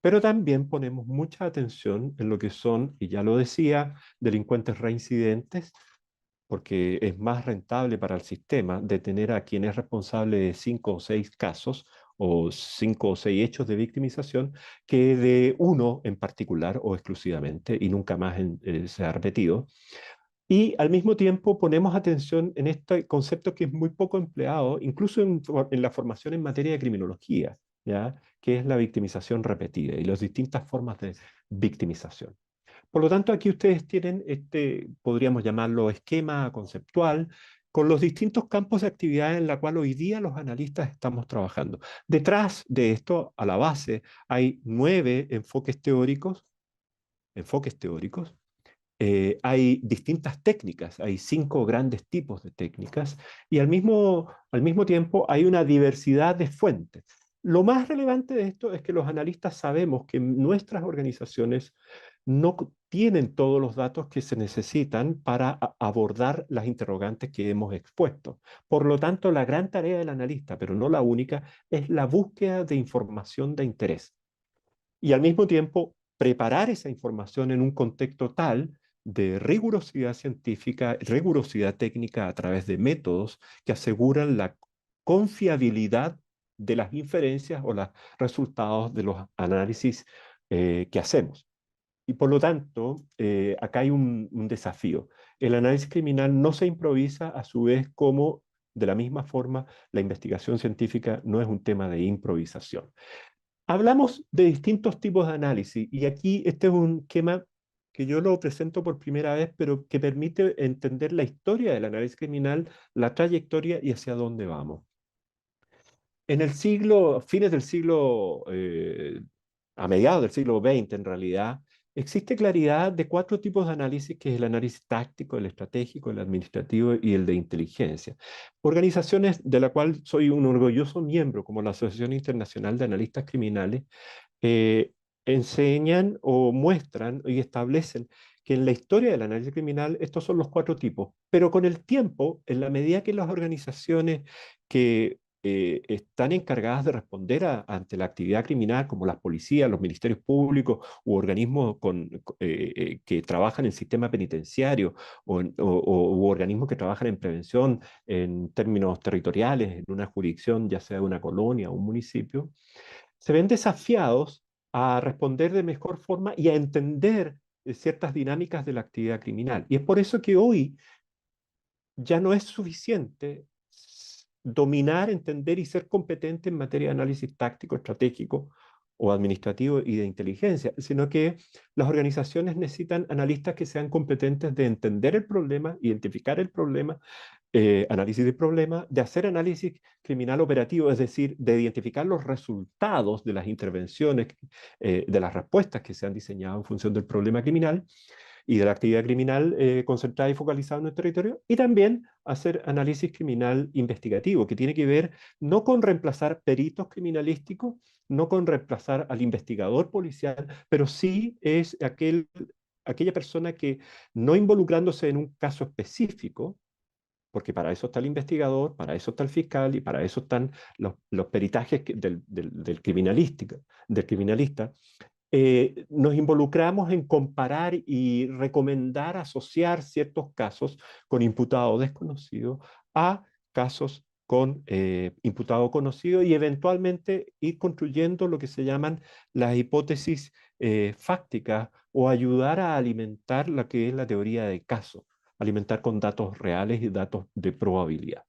pero también ponemos mucha atención en lo que son, y ya lo decía, delincuentes reincidentes, porque es más rentable para el sistema detener a quien es responsable de 5 o 6 casos o 5 o 6 hechos de victimización que de uno en particular o exclusivamente y nunca más se ha repetido. Y al mismo tiempo ponemos atención en este concepto que es muy poco empleado, incluso en la formación en materia de criminología, ¿ya? Que es la victimización repetida y las distintas formas de victimización. Por lo tanto, aquí ustedes tienen este, podríamos llamarlo esquema conceptual, con los distintos campos de actividad en la cual hoy día los analistas estamos trabajando. Detrás de esto, a la base, hay 9 enfoques teóricos. Hay distintas técnicas, hay 5 grandes tipos de técnicas y al mismo tiempo hay una diversidad de fuentes. Lo más relevante de esto es que los analistas sabemos que nuestras organizaciones no tienen todos los datos que se necesitan para abordar las interrogantes que hemos expuesto. Por lo tanto, la gran tarea del analista, pero no la única, es la búsqueda de información de interés y al mismo tiempo preparar esa información en un contexto tal de rigurosidad científica, rigurosidad técnica a través de métodos que aseguran la confiabilidad de las inferencias o los resultados de los análisis que hacemos. Y por lo tanto, acá hay un desafío. El análisis criminal no se improvisa, a su vez, como de la misma forma la investigación científica no es un tema de improvisación. Hablamos de distintos tipos de análisis y aquí este es un esquema que yo lo presento por primera vez, pero que permite entender la historia del análisis criminal, la trayectoria y hacia dónde vamos. En el siglo, fines del siglo, a mediados del siglo XX en realidad, existe claridad de 4 tipos de análisis, que es el análisis táctico, el estratégico, el administrativo y el de inteligencia. Organizaciones de la cual soy un orgulloso miembro, como la Asociación Internacional de Analistas Criminales, eh, enseñan o muestran y establecen que en la historia del análisis criminal estos son los 4 tipos, pero con el tiempo, en la medida que las organizaciones que están encargadas de responder ante la actividad criminal, como las policías, los ministerios públicos u organismos que trabajan en el sistema penitenciario u organismos que trabajan en prevención en términos territoriales, en una jurisdicción, ya sea de una colonia o un municipio, se ven desafiados a responder de mejor forma y a entender ciertas dinámicas de la actividad criminal. Y es por eso que hoy ya no es suficiente dominar, entender y ser competente en materia de análisis táctico, estratégico o administrativo y de inteligencia, sino que las organizaciones necesitan analistas que sean competentes de entender el problema, identificar el problema, análisis de problema, de hacer análisis criminal operativo, es decir, de identificar los resultados de las intervenciones, de las respuestas que se han diseñado en función del problema criminal y de la actividad criminal concentrada y focalizada en el territorio, y también hacer análisis criminal investigativo, que tiene que ver no con reemplazar peritos criminalísticos, no con reemplazar al investigador policial, pero sí es aquella persona que, no involucrándose en un caso específico, porque para eso está el investigador, para eso está el fiscal y para eso están los peritajes del criminalista, nos involucramos en comparar y recomendar asociar ciertos casos con imputado desconocido a casos con imputado conocido y eventualmente ir construyendo lo que se llaman las hipótesis fácticas o ayudar a alimentar lo que es la teoría de caso, alimentar con datos reales y datos de probabilidad.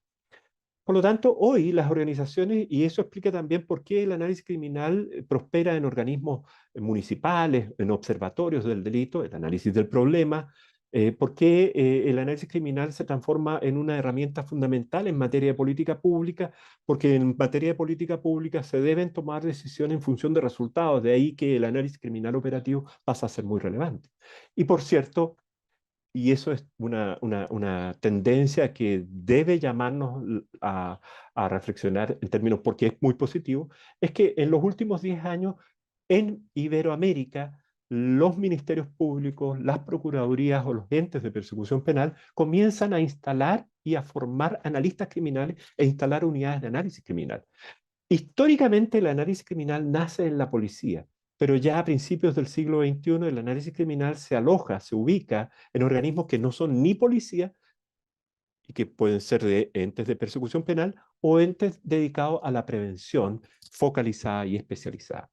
Por lo tanto, hoy las organizaciones, y eso explica también por qué el análisis criminal prospera en organismos municipales, en observatorios del delito, el análisis del problema, por qué el análisis criminal se transforma en una herramienta fundamental en materia de política pública, porque en materia de política pública se deben tomar decisiones en función de resultados, de ahí que el análisis criminal operativo pasa a ser muy relevante. Y por cierto, y eso es una tendencia que debe llamarnos a reflexionar en términos, porque es muy positivo, es que en los últimos 10 años en Iberoamérica los ministerios públicos, las procuradurías o los entes de persecución penal comienzan a instalar y a formar analistas criminales e instalar unidades de análisis criminal. Históricamente el análisis criminal nace en la policía pero ya a principios del siglo XXI el análisis criminal se aloja, se ubica en organismos que no son ni policía y que pueden ser de entes de persecución penal o entes dedicados a la prevención focalizada y especializada.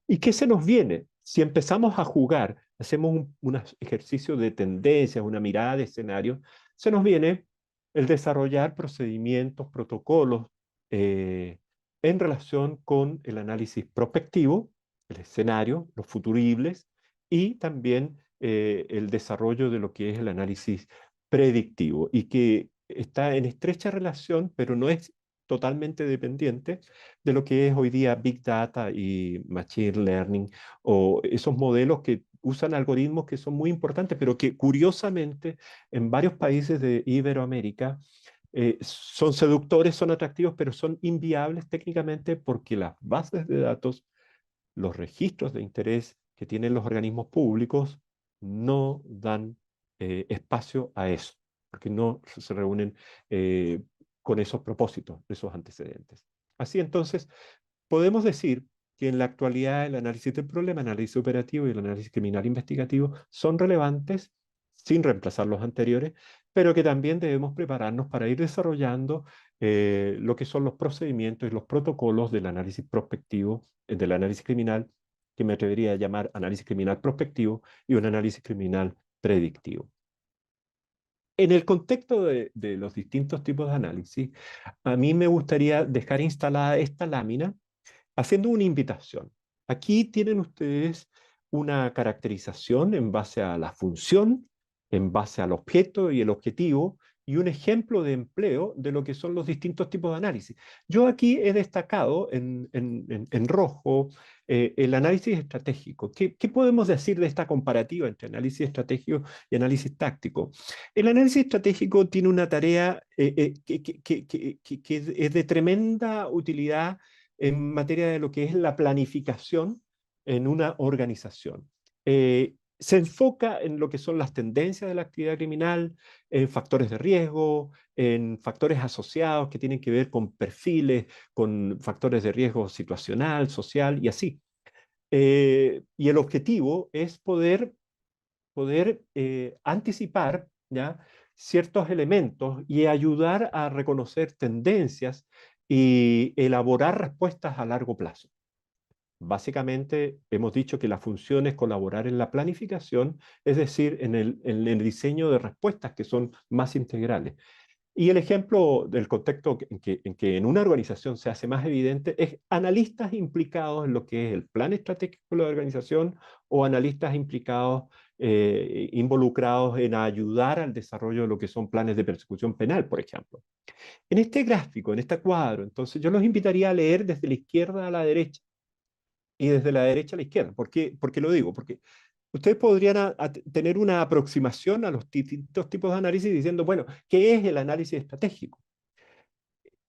¿Y qué se nos viene? Si empezamos a jugar, hacemos un ejercicio de tendencias, una mirada de escenario, se nos viene el desarrollar procedimientos, protocolos eh, en relación con el análisis prospectivo, el escenario, los futuribles y también el desarrollo de lo que es el análisis predictivo y que está en estrecha relación, pero no es totalmente dependiente de lo que es hoy día Big Data y Machine Learning o esos modelos que usan algoritmos que son muy importantes, pero que curiosamente en varios países de Iberoamérica son seductores, son atractivos, pero son inviables técnicamente porque las bases de datos, los registros de interés que tienen los organismos públicos no dan espacio a eso, porque no se reúnen eh, con esos propósitos, esos antecedentes. Así entonces, podemos decir que en la actualidad el análisis del problema, el análisis operativo y el análisis criminal investigativo son relevantes sin reemplazar los anteriores, pero que también debemos prepararnos para ir desarrollando lo que son los procedimientos y los protocolos del análisis prospectivo, del análisis criminal, que me atrevería a llamar análisis criminal prospectivo y un análisis criminal predictivo. En el contexto de los distintos tipos de análisis, a mí me gustaría dejar instalada esta lámina haciendo una invitación. Aquí tienen ustedes una caracterización en base a la función, en base al objeto y el objetivo, y un ejemplo de empleo de lo que son los distintos tipos de análisis. Yo aquí he destacado en rojo el análisis estratégico. ¿Qué podemos decir de esta comparativa entre análisis estratégico y análisis táctico? El análisis estratégico tiene una tarea que es de tremenda utilidad en materia de lo que es la planificación en una organización. Se enfoca en lo que son las tendencias de la actividad criminal, en factores de riesgo, en factores asociados que tienen que ver con perfiles, con factores de riesgo situacional, social y así. Y el objetivo es poder anticipar, ¿ya?, ciertos elementos y ayudar a reconocer tendencias y elaborar respuestas a largo plazo. Básicamente, hemos dicho que la función es colaborar en la planificación, es decir, en el diseño de respuestas que son más integrales. Y el ejemplo del contexto en que en una organización se hace más evidente es analistas implicados en lo que es el plan estratégico de la organización o analistas implicados, involucrados en ayudar al desarrollo de lo que son planes de persecución penal, por ejemplo. En este gráfico, en este cuadro, entonces yo los invitaría a leer desde la izquierda a la derecha y desde la derecha a la izquierda. ¿Por qué lo digo? Porque ustedes podrían tener una aproximación a los distintos tipos de análisis diciendo, bueno, ¿qué es el análisis estratégico?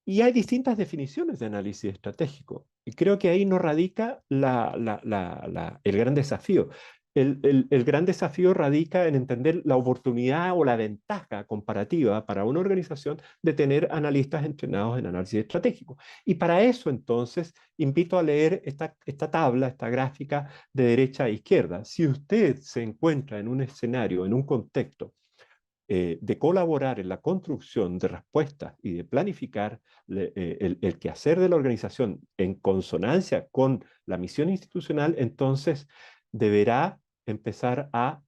Y hay distintas definiciones de análisis estratégico. Y creo que ahí no radica el gran desafío. El gran desafío radica en entender la oportunidad o la ventaja comparativa para una organización de tener analistas entrenados en análisis estratégico. Y para eso, entonces, invito a leer esta tabla, esta gráfica de derecha a izquierda. Si usted se encuentra en un escenario, en un contexto de colaborar en la construcción de respuestas y de planificar el quehacer de la organización en consonancia con la misión institucional, entonces deberá empezar a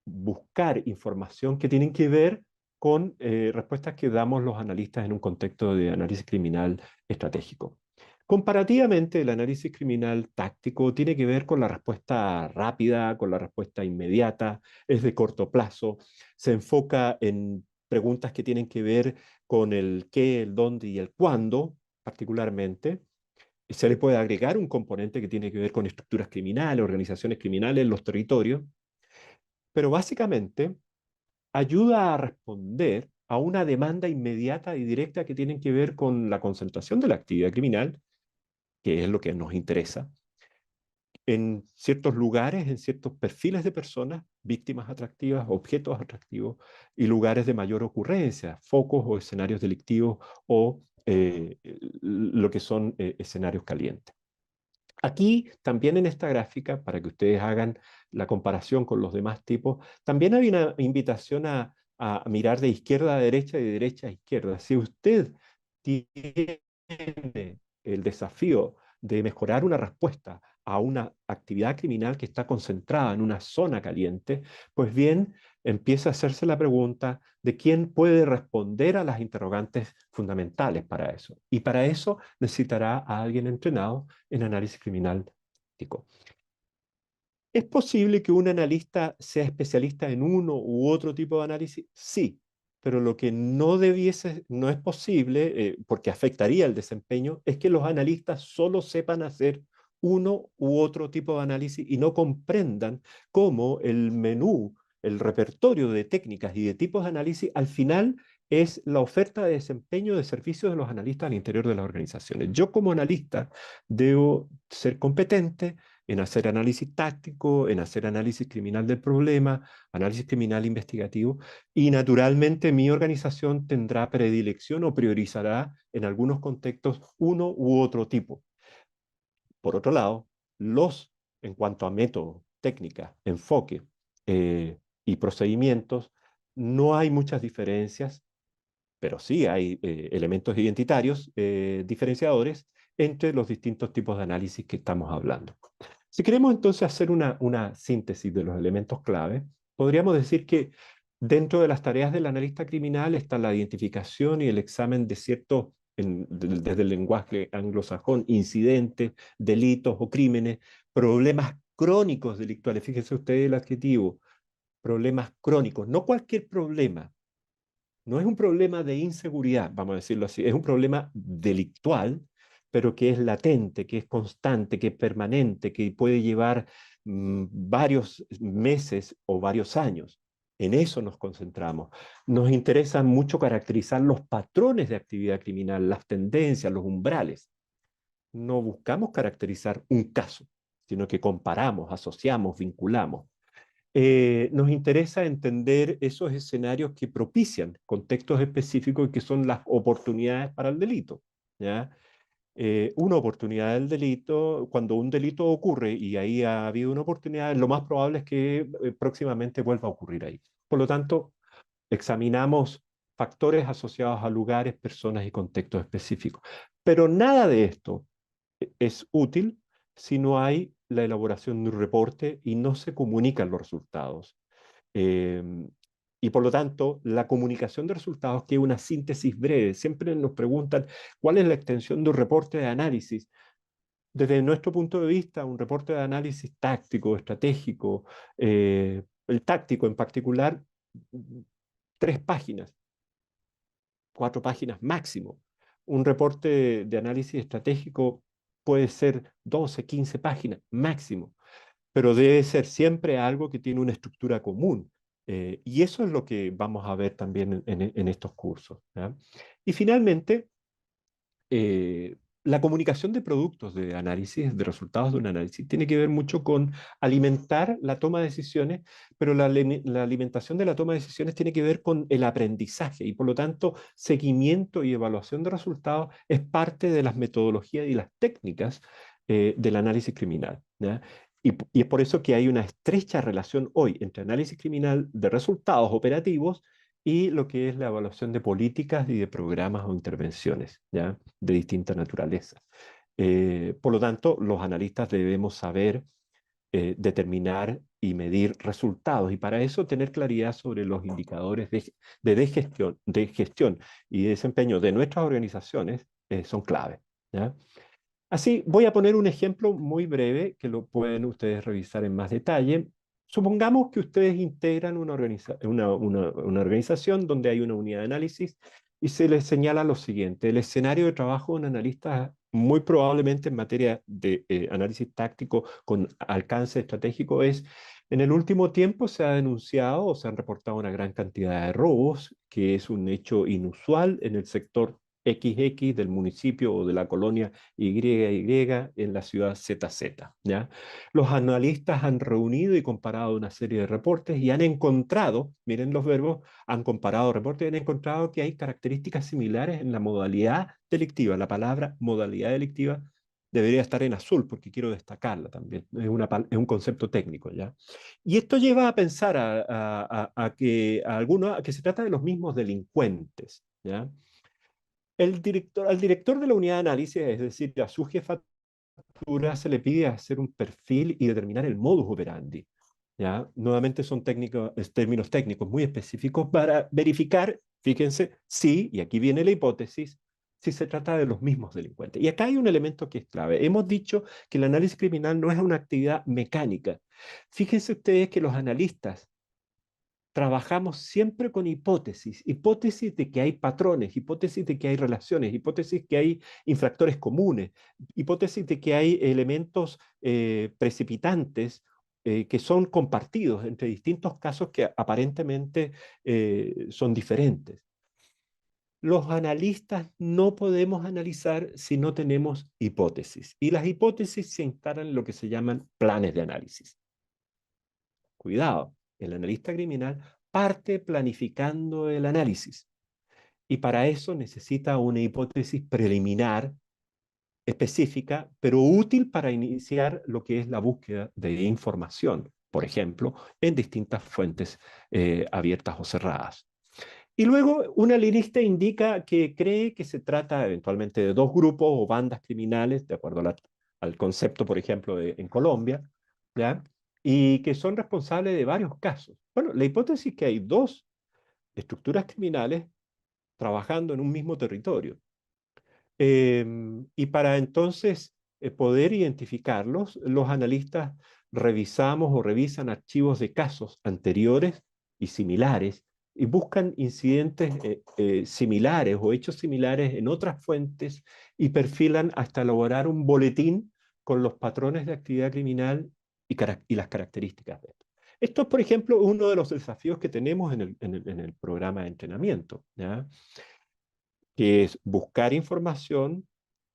buscar información que tienen que ver con respuestas que damos los analistas en un contexto de análisis criminal estratégico. Comparativamente, el análisis criminal táctico tiene que ver con la respuesta rápida, con la respuesta inmediata, es de corto plazo, se enfoca en preguntas que tienen que ver con el qué, el dónde y el cuándo, particularmente. Se le puede agregar un componente que tiene que ver con estructuras criminales, organizaciones criminales en los territorios, pero básicamente ayuda a responder a una demanda inmediata y directa que tienen que ver con la concentración de la actividad criminal, que es lo que nos interesa, en ciertos lugares, en ciertos perfiles de personas, víctimas atractivas, objetos atractivos y lugares de mayor ocurrencia, focos o escenarios delictivos o lo que son escenarios calientes. Aquí, también en esta gráfica, para que ustedes hagan la comparación con los demás tipos, también hay una invitación a mirar de izquierda a derecha y de derecha a izquierda. Si usted tiene el desafío de mejorar una respuesta a una actividad criminal que está concentrada en una zona caliente, pues bien, empieza a hacerse la pregunta de quién puede responder a las interrogantes fundamentales para eso. Y para eso necesitará a alguien entrenado en análisis criminal táctico. ¿Es posible que un analista sea especialista en uno u otro tipo de análisis? Sí, pero lo que no es posible, porque afectaría el desempeño, es que los analistas solo sepan hacer uno u otro tipo de análisis y no comprendan cómo el menú, el repertorio de técnicas y de tipos de análisis, al final es la oferta de desempeño de servicios de los analistas al interior de las organizaciones. Yo como analista debo ser competente en hacer análisis táctico, en hacer análisis criminal del problema, análisis criminal investigativo, y naturalmente mi organización tendrá predilección o priorizará en algunos contextos uno u otro tipo. Por otro lado, en cuanto a método, técnica, enfoque y procedimientos, no hay muchas diferencias, pero sí hay elementos identitarios diferenciadores entre los distintos tipos de análisis que estamos hablando. Si queremos entonces hacer una síntesis de los elementos clave, podríamos decir que dentro de las tareas del analista criminal está la identificación y el examen de ciertos, desde el lenguaje anglosajón, incidentes, delitos o crímenes, problemas crónicos delictuales. Fíjense ustedes el adjetivo, problemas crónicos, no cualquier problema. No es un problema de inseguridad, vamos a decirlo así, es un problema delictual, pero que es latente, que es constante, que es permanente, que puede llevar varios meses o varios años. En eso nos concentramos. Nos interesa mucho caracterizar los patrones de actividad criminal, las tendencias, los umbrales. No buscamos caracterizar un caso, sino que comparamos, asociamos, vinculamos. Nos interesa entender esos escenarios que propician contextos específicos que son las oportunidades para el delito. ¿Ya? Una oportunidad del delito, cuando un delito ocurre y ahí ha habido una oportunidad, lo más probable es que próximamente vuelva a ocurrir ahí. Por lo tanto, examinamos factores asociados a lugares, personas y contextos específicos. Pero nada de esto es útil si no hay la elaboración de un reporte y no se comunican los resultados. Eh, y por lo tanto, la comunicación de resultados, que es una síntesis breve, siempre nos preguntan cuál es la extensión de un reporte de análisis. Desde nuestro punto de vista, un reporte de análisis táctico, estratégico, el táctico en particular, 3 páginas, 4 páginas máximo. Un reporte de análisis estratégico puede ser 12, 15 páginas máximo, pero debe ser siempre algo que tiene una estructura común. Y eso es lo que vamos a ver también en estos cursos. ¿Ya? Y finalmente, la comunicación de productos de análisis, de resultados de un análisis, tiene que ver mucho con alimentar la toma de decisiones, pero la alimentación de la toma de decisiones tiene que ver con el aprendizaje y por lo tanto seguimiento y evaluación de resultados es parte de las metodologías y las técnicas del análisis criminal. ¿Ya? Y es por eso que hay una estrecha relación hoy entre análisis criminal de resultados operativos y lo que es la evaluación de políticas y de programas o intervenciones, ¿ya? De distinta naturaleza. Por lo tanto, los analistas debemos saber determinar y medir resultados y para eso tener claridad sobre los indicadores de gestión y de desempeño de nuestras organizaciones son clave. ¿Ya? Así, voy a poner un ejemplo muy breve que lo pueden ustedes revisar en más detalle. Supongamos que ustedes integran una organización donde hay una unidad de análisis y se les señala lo siguiente. El escenario de trabajo de un analista muy probablemente en materia de análisis táctico con alcance estratégico es, en el último tiempo se ha denunciado o se han reportado una gran cantidad de robos, que es un hecho inusual en el sector XX del municipio o de la colonia YY en la ciudad ZZ. ¿Ya? Los analistas han reunido y comparado una serie de reportes y han encontrado, miren los verbos, han comparado reportes y han encontrado que hay características similares en la modalidad delictiva, la palabra modalidad delictiva debería estar en azul porque quiero destacarla también. Es un concepto técnico, ¿ya? Y esto lleva a pensar a que se trata de los mismos delincuentes, ¿ya? Al director de la unidad de análisis, es decir, a su jefatura, se le pide hacer un perfil y determinar el modus operandi. ¿Ya? Nuevamente son términos técnicos muy específicos para verificar, fíjense, si, y aquí viene la hipótesis, si se trata de los mismos delincuentes. Y acá hay un elemento que es clave. Hemos dicho que el análisis criminal no es una actividad mecánica. Fíjense ustedes que los analistas trabajamos siempre con hipótesis, hipótesis de que hay patrones, hipótesis de que hay relaciones, hipótesis que hay infractores comunes, hipótesis de que hay elementos precipitantes que son compartidos entre distintos casos que aparentemente son diferentes. Los analistas no podemos analizar si no tenemos hipótesis, y las hipótesis se instalan en lo que se llaman planes de análisis. Cuidado, el analista criminal parte planificando el análisis y para eso necesita una hipótesis preliminar específica, pero útil para iniciar lo que es la búsqueda de información, por ejemplo, en distintas fuentes abiertas o cerradas. Y luego un analista indica que cree que se trata eventualmente de dos grupos o bandas criminales, de acuerdo al concepto, por ejemplo, en Colombia, ¿ya? Y que son responsables de varios casos. Bueno, la hipótesis es que hay dos estructuras criminales trabajando en un mismo territorio. Y para entonces poder identificarlos, los analistas revisamos o revisan archivos de casos anteriores y similares y buscan incidentes similares o hechos similares en otras fuentes y perfilan hasta elaborar un boletín con los patrones de actividad criminal y las características de esto. Esto es, por ejemplo, uno de los desafíos que tenemos en el programa de entrenamiento, ¿ya? Que es buscar información,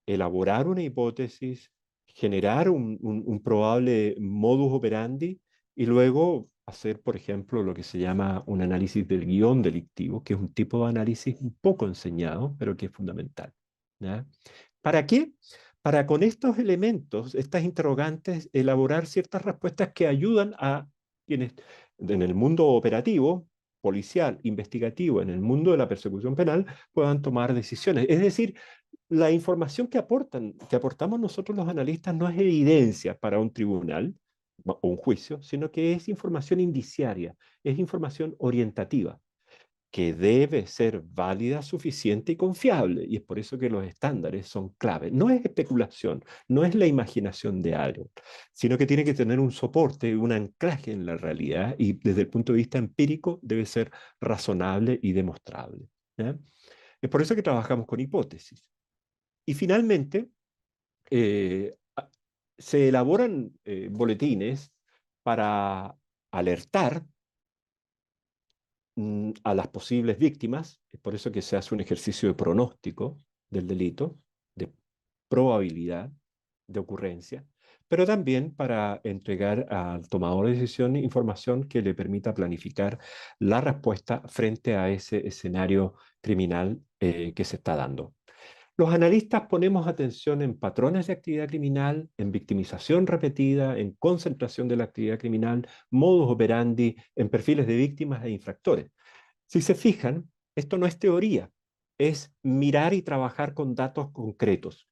elaborar una hipótesis, generar un probable modus operandi y luego hacer, por ejemplo, lo que se llama un análisis del guión delictivo, que es un tipo de análisis un poco enseñado, pero que es fundamental, ¿ya? ¿Para qué? Para con estos elementos, estas interrogantes, elaborar ciertas respuestas que ayudan a quienes en el mundo operativo, policial, investigativo, en el mundo de la persecución penal, puedan tomar decisiones. Es decir, la información que aportamos nosotros los analistas no es evidencia para un tribunal o un juicio, sino que es información indiciaria, es información orientativa, que debe ser válida, suficiente y confiable. Y es por eso que los estándares son clave. No es especulación, no es la imaginación de algo, sino que tiene que tener un soporte, un anclaje en la realidad y desde el punto de vista empírico debe ser razonable y demostrable, ¿ya? Es por eso que trabajamos con hipótesis. Y finalmente, eh, a- se elaboran boletines para alertar a las posibles víctimas. Es por eso que se hace un ejercicio de pronóstico del delito, de probabilidad de ocurrencia, pero también para entregar al tomador de decisión información que le permita planificar la respuesta frente a ese escenario criminal que se está dando. Los analistas ponemos atención en patrones de actividad criminal, en victimización repetida, en concentración de la actividad criminal, modus operandi, en perfiles de víctimas e infractores. Si se fijan, esto no es teoría, es mirar y trabajar con datos concretos.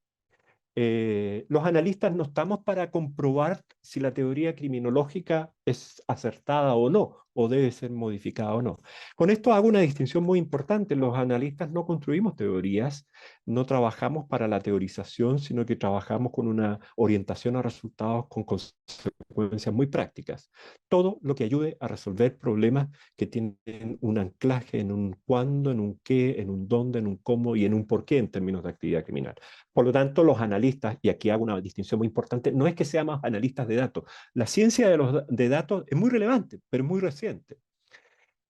Los analistas no estamos para comprobar si la teoría criminológica es acertada o no, o debe ser modificada o no. Con esto hago una distinción muy importante. Los analistas no construimos teorías, no trabajamos para la teorización, sino que trabajamos con una orientación a resultados con consecuencias muy prácticas. Todo lo que ayude a resolver problemas que tienen un anclaje en un cuándo, en un qué, en un dónde, en un cómo y en un por qué en términos de actividad criminal. Por lo tanto, los analistas, y aquí hago una distinción muy importante, no es que seamos analistas de datos. La ciencia de datos es muy relevante, pero es muy reciente.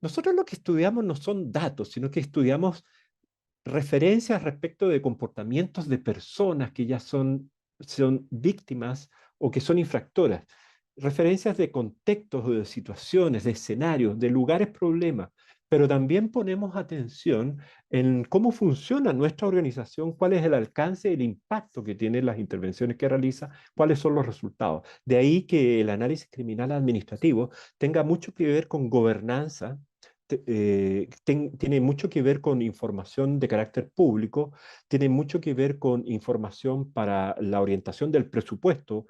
Nosotros lo que estudiamos no son datos, sino que estudiamos referencias respecto de comportamientos de personas que ya son víctimas o que son infractoras. Referencias de contextos o de situaciones, de escenarios, de lugares problemas. pero también ponemos atención en cómo funciona nuestra organización, cuál es el alcance y el impacto que tienen las intervenciones que realiza, cuáles son los resultados. De ahí que el análisis criminal administrativo tenga mucho que ver con gobernanza, tiene mucho que ver con información de carácter público, tiene mucho que ver con información para la orientación del presupuesto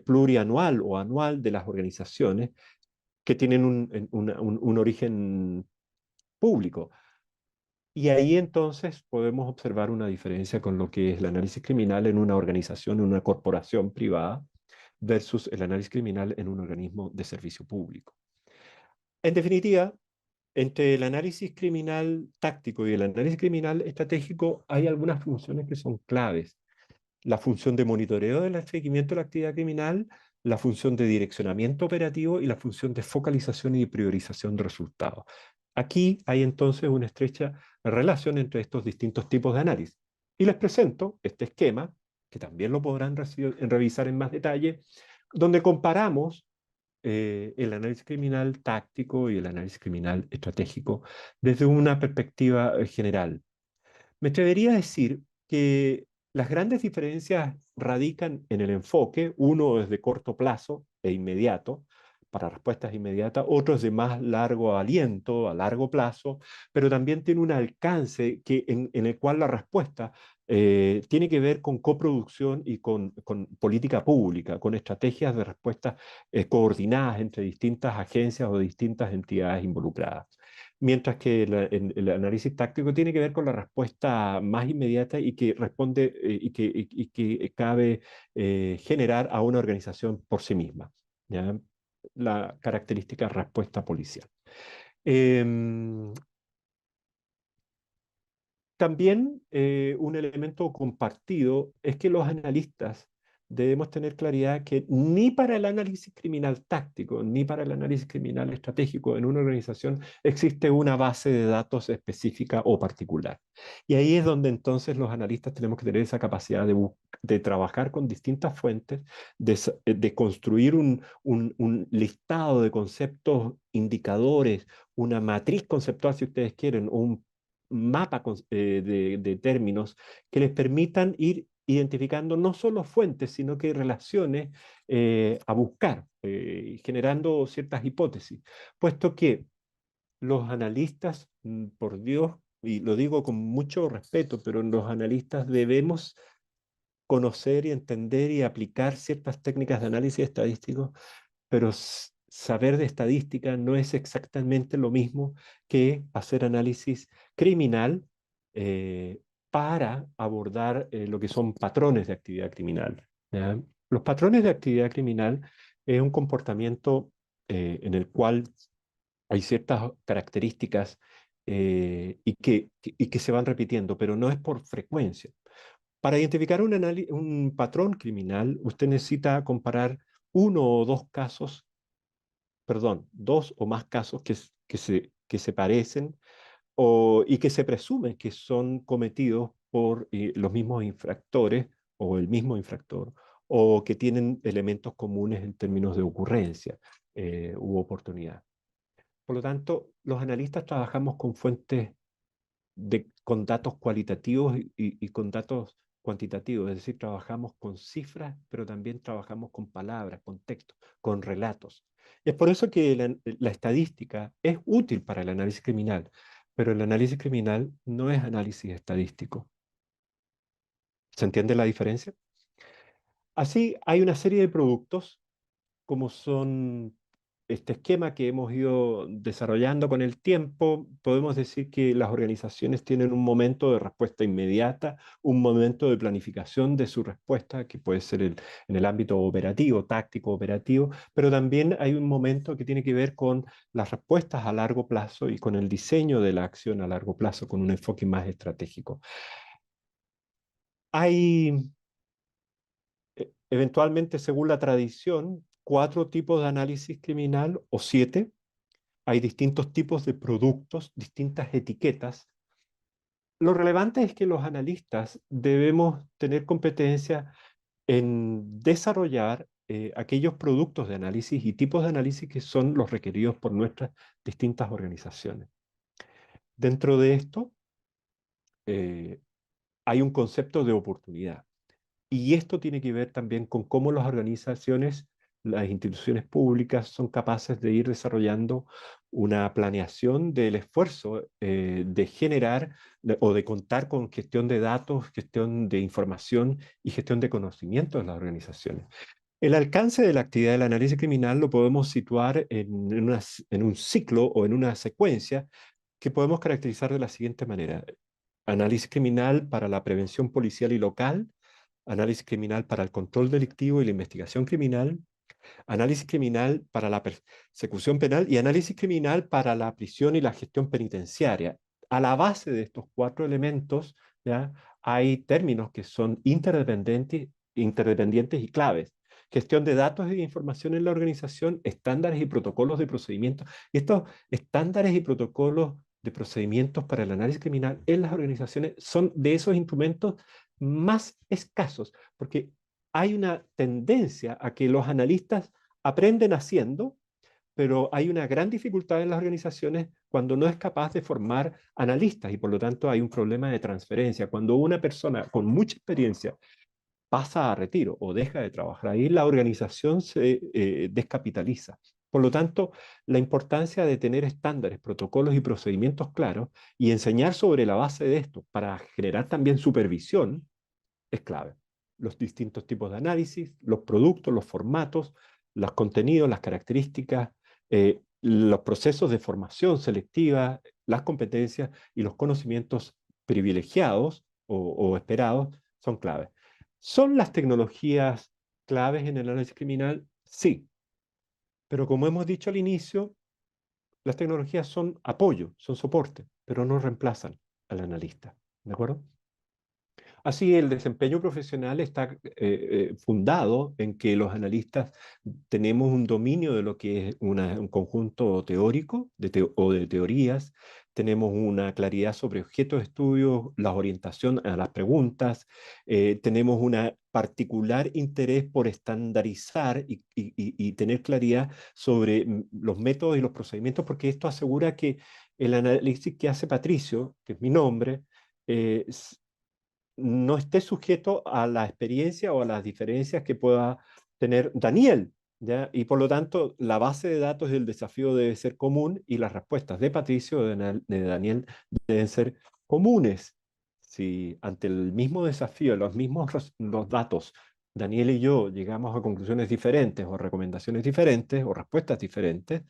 plurianual o anual de las organizaciones que tienen un origen público. Y ahí entonces podemos observar una diferencia con lo que es el análisis criminal en una organización, en una corporación privada, versus el análisis criminal en un organismo de servicio público. En definitiva, entre el análisis criminal táctico y el análisis criminal estratégico hay algunas funciones que son claves. La función de monitoreo del seguimiento de la actividad criminal, la función de direccionamiento operativo y la función de focalización y priorización de resultados. Aquí hay entonces una estrecha relación entre estos distintos tipos de análisis. Y les presento este esquema, que también lo podrán revisar en más detalle, donde comparamos el análisis criminal táctico y el análisis criminal estratégico desde una perspectiva general. Me atrevería a decir que las grandes diferencias radican en el enfoque. Uno es de corto plazo e inmediato, para respuestas inmediatas, otro es de más largo aliento, a largo plazo, pero también tiene un alcance en el cual la respuesta tiene que ver con coproducción y con política pública, con estrategias de respuesta coordinadas entre distintas agencias o distintas entidades involucradas. Mientras que el análisis táctico tiene que ver con la respuesta más inmediata y que responde y que cabe generar a una organización por sí misma, ¿ya? La característica respuesta policial. Em, También un elemento compartido es que los analistas debemos tener claridad que ni para el análisis criminal táctico, ni para el análisis criminal estratégico en una organización existe una base de datos específica o particular. Y ahí es donde entonces los analistas tenemos que tener esa capacidad de trabajar con distintas fuentes, de construir un listado de conceptos, indicadores, una matriz conceptual, si ustedes quieren, o un mapa de términos que les permitan ir identificando no solo fuentes, sino que relaciones a buscar, generando ciertas hipótesis, puesto que los analistas, por Dios, y lo digo con mucho respeto, pero los analistas debemos conocer y entender y aplicar ciertas técnicas de análisis estadístico, pero saber de estadística no es exactamente lo mismo que hacer análisis criminal para abordar lo que son patrones de actividad criminal, ¿ya? Los patrones de actividad criminal es un comportamiento en el cual hay ciertas características y que se van repitiendo, pero no es por frecuencia. Para identificar un patrón criminal, usted necesita comparar uno o dos casos, perdón, dos o más casos que se parecen y que se presume que son cometidos por los mismos infractores o el mismo infractor, o que tienen elementos comunes en términos de ocurrencia u oportunidad. Por lo tanto, los analistas trabajamos con fuentes con datos cualitativos y con datos cuantitativos, es decir, trabajamos con cifras, pero también trabajamos con palabras, con textos, con relatos. Y es por eso que la estadística es útil para el análisis criminal, pero el análisis criminal no es análisis estadístico. ¿Se entiende la diferencia? Así, hay una serie de productos como son este esquema que hemos ido desarrollando con el tiempo. Podemos decir que las organizaciones tienen un momento de respuesta inmediata, un momento de planificación de su respuesta, que puede ser en el ámbito operativo, táctico operativo, pero también hay un momento que tiene que ver con las respuestas a largo plazo y con el diseño de la acción a largo plazo, con un enfoque más estratégico. Hay eventualmente, según la tradición, 4 tipos de análisis criminal o 7. Hay distintos tipos de productos, distintas etiquetas. Lo relevante es que los analistas debemos tener competencia en desarrollar aquellos productos de análisis y tipos de análisis que son los requeridos por nuestras distintas organizaciones. Dentro de esto eh, hay un concepto de oportunidad. Y esto tiene que ver también con cómo las organizaciones, las instituciones públicas son capaces de ir desarrollando una planeación del esfuerzo de generar o de contar con gestión de datos, gestión de información y gestión de conocimiento de las organizaciones. El alcance de la actividad del análisis criminal lo podemos situar en un ciclo o en una secuencia que podemos caracterizar de la siguiente manera. Análisis criminal para la prevención policial y local, análisis criminal para el control delictivo y la investigación criminal, análisis criminal para la persecución penal y análisis criminal para la prisión y la gestión penitenciaria. A la base de estos cuatro elementos, ¿ya? Hay términos que son interdependientes y claves. Gestión de datos y de información en la organización, estándares y protocolos de procedimiento. Y estos estándares y protocolos de procedimientos para el análisis criminal en las organizaciones son de esos instrumentos más escasos, porque hay una tendencia a que los analistas aprenden haciendo, pero hay una gran dificultad en las organizaciones cuando no es capaz de formar analistas y por lo tanto hay un problema de transferencia. Cuando una persona con mucha experiencia pasa a retiro o deja de trabajar ahí, la organización se descapitaliza. Por lo tanto, la importancia de tener estándares, protocolos y procedimientos claros y enseñar sobre la base de esto para generar también supervisión es clave. Los distintos tipos de análisis, los productos, los formatos, los contenidos, las características, los procesos de formación selectiva, las competencias y los conocimientos privilegiados o esperados son claves. ¿Son las tecnologías claves en el análisis criminal? Sí, pero como hemos dicho al inicio, las tecnologías son apoyo, son soporte, pero no reemplazan al analista. ¿De acuerdo? Así, el desempeño profesional está fundado en que los analistas tenemos un dominio de lo que es un conjunto teórico o de teorías, tenemos una claridad sobre objetos de estudio, la orientación a las preguntas, tenemos un particular interés por estandarizar y tener claridad sobre los métodos y los procedimientos, porque esto asegura que el análisis que hace Patricio, que es mi nombre, eh, no esté sujeto a la experiencia o a las diferencias que pueda tener Daniel, ¿ya? Y por lo tanto, la base de datos del desafío debe ser común y las respuestas de Patricio o de Daniel deben ser comunes. Si ante el mismo desafío, los datos, Daniel y yo llegamos a conclusiones diferentes o recomendaciones diferentes o respuestas diferentes,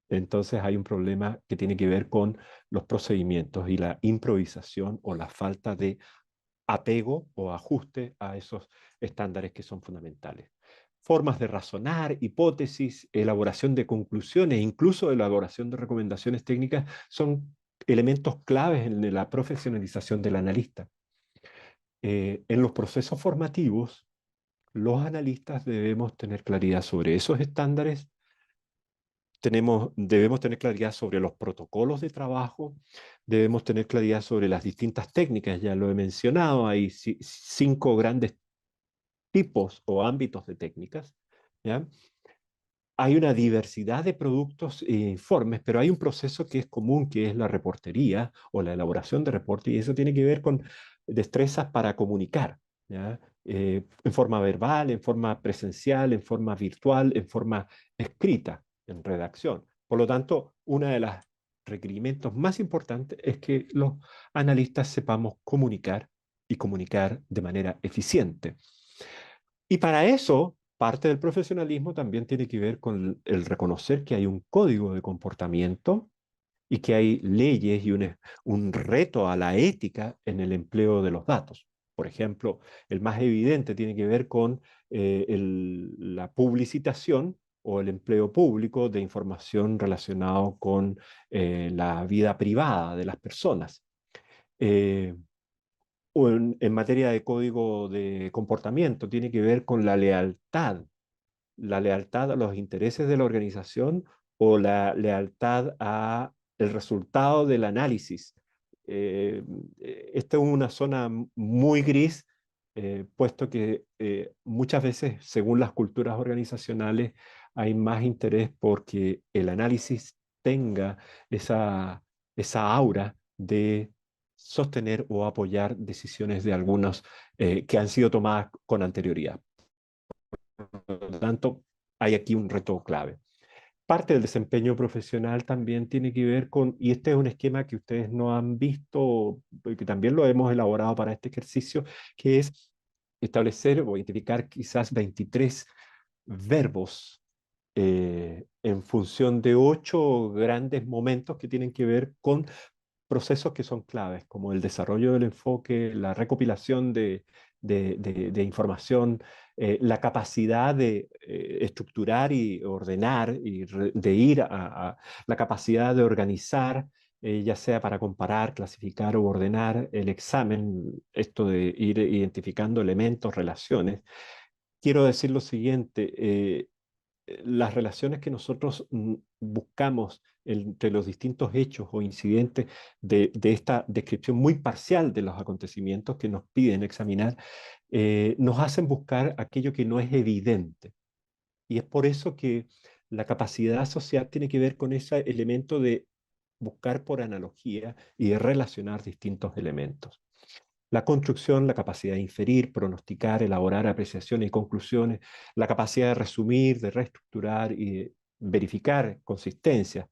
entonces hay un problema que tiene que ver con los procedimientos y la improvisación o la falta de apego o ajuste a esos estándares que son fundamentales. Formas de razonar, hipótesis, elaboración de conclusiones, incluso elaboración de recomendaciones técnicas son elementos claves en la profesionalización del analista. En los procesos formativos, los analistas debemos tener claridad sobre esos estándares, debemos tener claridad sobre los protocolos de trabajo, debemos tener claridad sobre las distintas técnicas, ya lo he mencionado, hay 5 grandes tipos o ámbitos de técnicas, ¿ya? Hay una diversidad de productos e informes, pero hay un proceso que es común, que es la reportería o la elaboración de reportes, y eso tiene que ver con destrezas para comunicar, ¿ya? En forma verbal, en forma presencial, en forma virtual, en forma escrita, en redacción. Por lo tanto, uno de los requerimientos más importantes es que los analistas sepamos comunicar y comunicar de manera eficiente. Y para eso, parte del profesionalismo también tiene que ver con el reconocer que hay un código de comportamiento y que hay leyes y un reto a la ética en el empleo de los datos. Por ejemplo, el más evidente tiene que ver con la publicitación o el empleo público de información relacionado con la vida privada de las personas. Eh, o en materia de código de comportamiento, tiene que ver con la lealtad a los intereses de la organización o la lealtad a el resultado del análisis. Eh, Esta es una zona muy gris, puesto que muchas veces, según las culturas organizacionales, hay más interés porque el análisis tenga esa aura de sostener o apoyar decisiones de algunos que han sido tomadas con anterioridad. Por lo tanto, hay aquí un reto clave. Parte del desempeño profesional también tiene que ver con, y este es un esquema que ustedes no han visto, que también lo hemos elaborado para este ejercicio, que es establecer o identificar quizás 23 verbos en función de 8 grandes momentos que tienen que ver con procesos que son claves, como el desarrollo del enfoque, la recopilación de información, la capacidad de estructurar y ordenar, y de ir la capacidad de organizar, ya sea para comparar, clasificar o ordenar el examen, esto de ir identificando elementos, relaciones. Quiero decir lo siguiente, las relaciones que nosotros buscamos entre los distintos hechos o incidentes de esta descripción muy parcial de los acontecimientos que nos piden examinar, nos hacen buscar aquello que no es evidente. Y es por eso que la capacidad social tiene que ver con ese elemento de buscar por analogía y de relacionar distintos elementos. La construcción, la capacidad de inferir, pronosticar, elaborar apreciaciones y conclusiones, la capacidad de resumir, de reestructurar y de verificar consistencias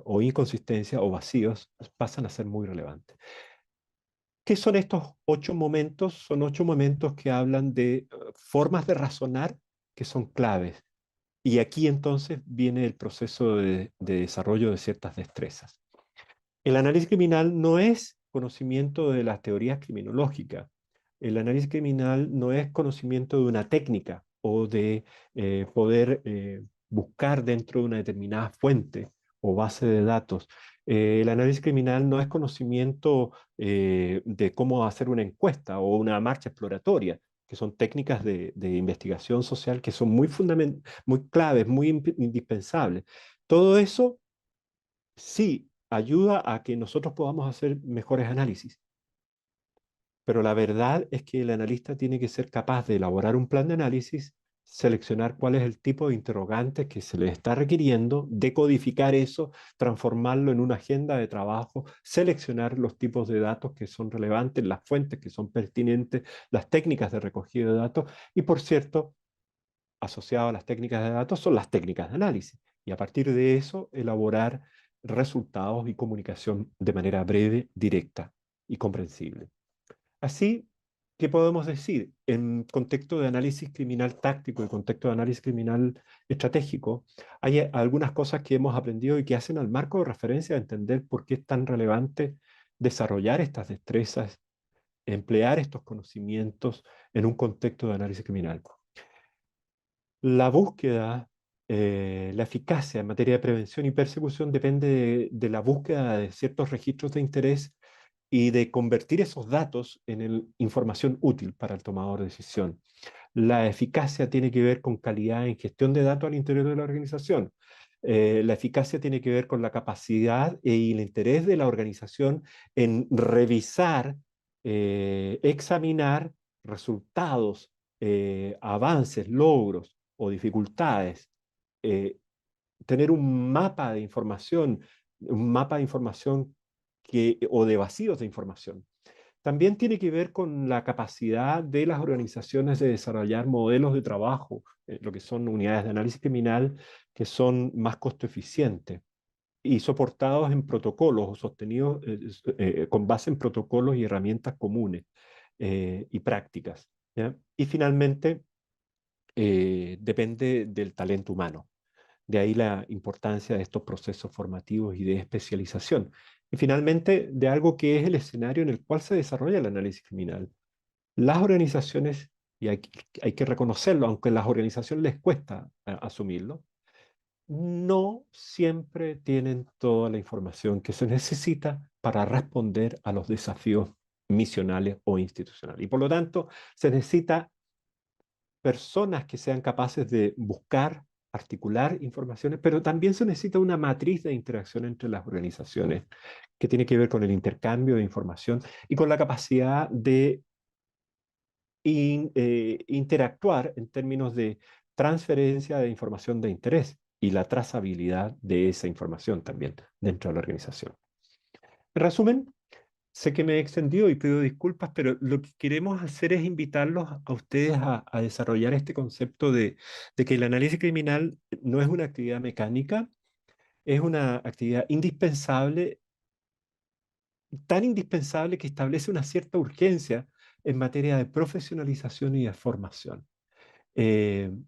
o inconsistencias o vacíos pasan a ser muy relevantes. ¿Qué son estos 8 momentos? Son 8 momentos que hablan de formas de razonar que son claves. Y aquí entonces viene el proceso de desarrollo de ciertas destrezas. El análisis criminal no es conocimiento de las teorías criminológicas. El análisis criminal no es conocimiento de una técnica o de poder buscar dentro de una determinada fuente o base de datos. El análisis criminal no es conocimiento de cómo hacer una encuesta o una marcha exploratoria, que son técnicas de investigación social que son muy claves, muy indispensables. Todo eso sí ayuda a que nosotros podamos hacer mejores análisis, pero la verdad es que el analista tiene que ser capaz de elaborar un plan de análisis, seleccionar cuál es el tipo de interrogante que se le está requiriendo, decodificar eso, transformarlo en una agenda de trabajo, seleccionar los tipos de datos que son relevantes, las fuentes que son pertinentes, las técnicas de recogido de datos y, por cierto, asociado a las técnicas de datos son las técnicas de análisis. Y a partir de eso, elaborar resultados y comunicación de manera breve, directa y comprensible. Así, ¿qué podemos decir? En contexto de análisis criminal táctico y contexto de análisis criminal estratégico, hay algunas cosas que hemos aprendido y que hacen al marco de referencia a entender por qué es tan relevante desarrollar estas destrezas, emplear estos conocimientos en un contexto de análisis criminal. La búsqueda, la eficacia en materia de prevención y persecución depende de la búsqueda de ciertos registros de interés y de convertir esos datos en información útil para el tomador de decisión. La eficacia tiene que ver con calidad en gestión de datos al interior de la organización. La eficacia tiene que ver con la capacidad y el interés de la organización en revisar, examinar resultados, avances, logros o dificultades, eh, tener un mapa de información o de vacíos de información. También tiene que ver con la capacidad de las organizaciones de desarrollar modelos de trabajo, lo que son unidades de análisis criminal, que son más costo eficientes y soportados en protocolos o sostenidos con base en protocolos y herramientas comunes y prácticas. ¿Ya? Y finalmente, depende del talento humano. De ahí la importancia de estos procesos formativos y de especialización. Y finalmente, de algo que es el escenario en el cual se desarrolla el análisis criminal. Las organizaciones, y hay que reconocerlo, aunque a las organizaciones les cuesta asumirlo, no siempre tienen toda la información que se necesita para responder a los desafíos misionales o institucionales. Y por lo tanto, se necesita personas que sean capaces de buscar, articular informaciones, pero también se necesita una matriz de interacción entre las organizaciones que tiene que ver con el intercambio de información y con la capacidad de interactuar en términos de transferencia de información de interés y la trazabilidad de esa información también dentro de la organización. En resumen, sé que me he extendido y pido disculpas, pero lo que queremos hacer es invitarlos a ustedes a desarrollar este concepto de que el análisis criminal no es una actividad mecánica, es una actividad indispensable, tan indispensable que establece una cierta urgencia en materia de profesionalización y de formación.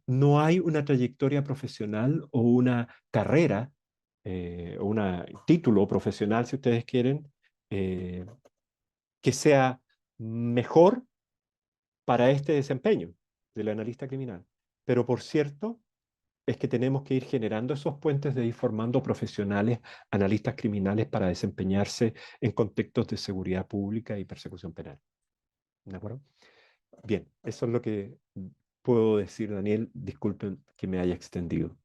No hay una trayectoria profesional o una carrera o un título profesional, si ustedes quieren, eh, que sea mejor para este desempeño del analista criminal. Pero por cierto, es que tenemos que ir generando esos puentes de ir formando profesionales, analistas criminales para desempeñarse en contextos de seguridad pública y persecución penal. ¿De acuerdo? Bien, eso es lo que puedo decir, Daniel. Disculpen que me haya extendido.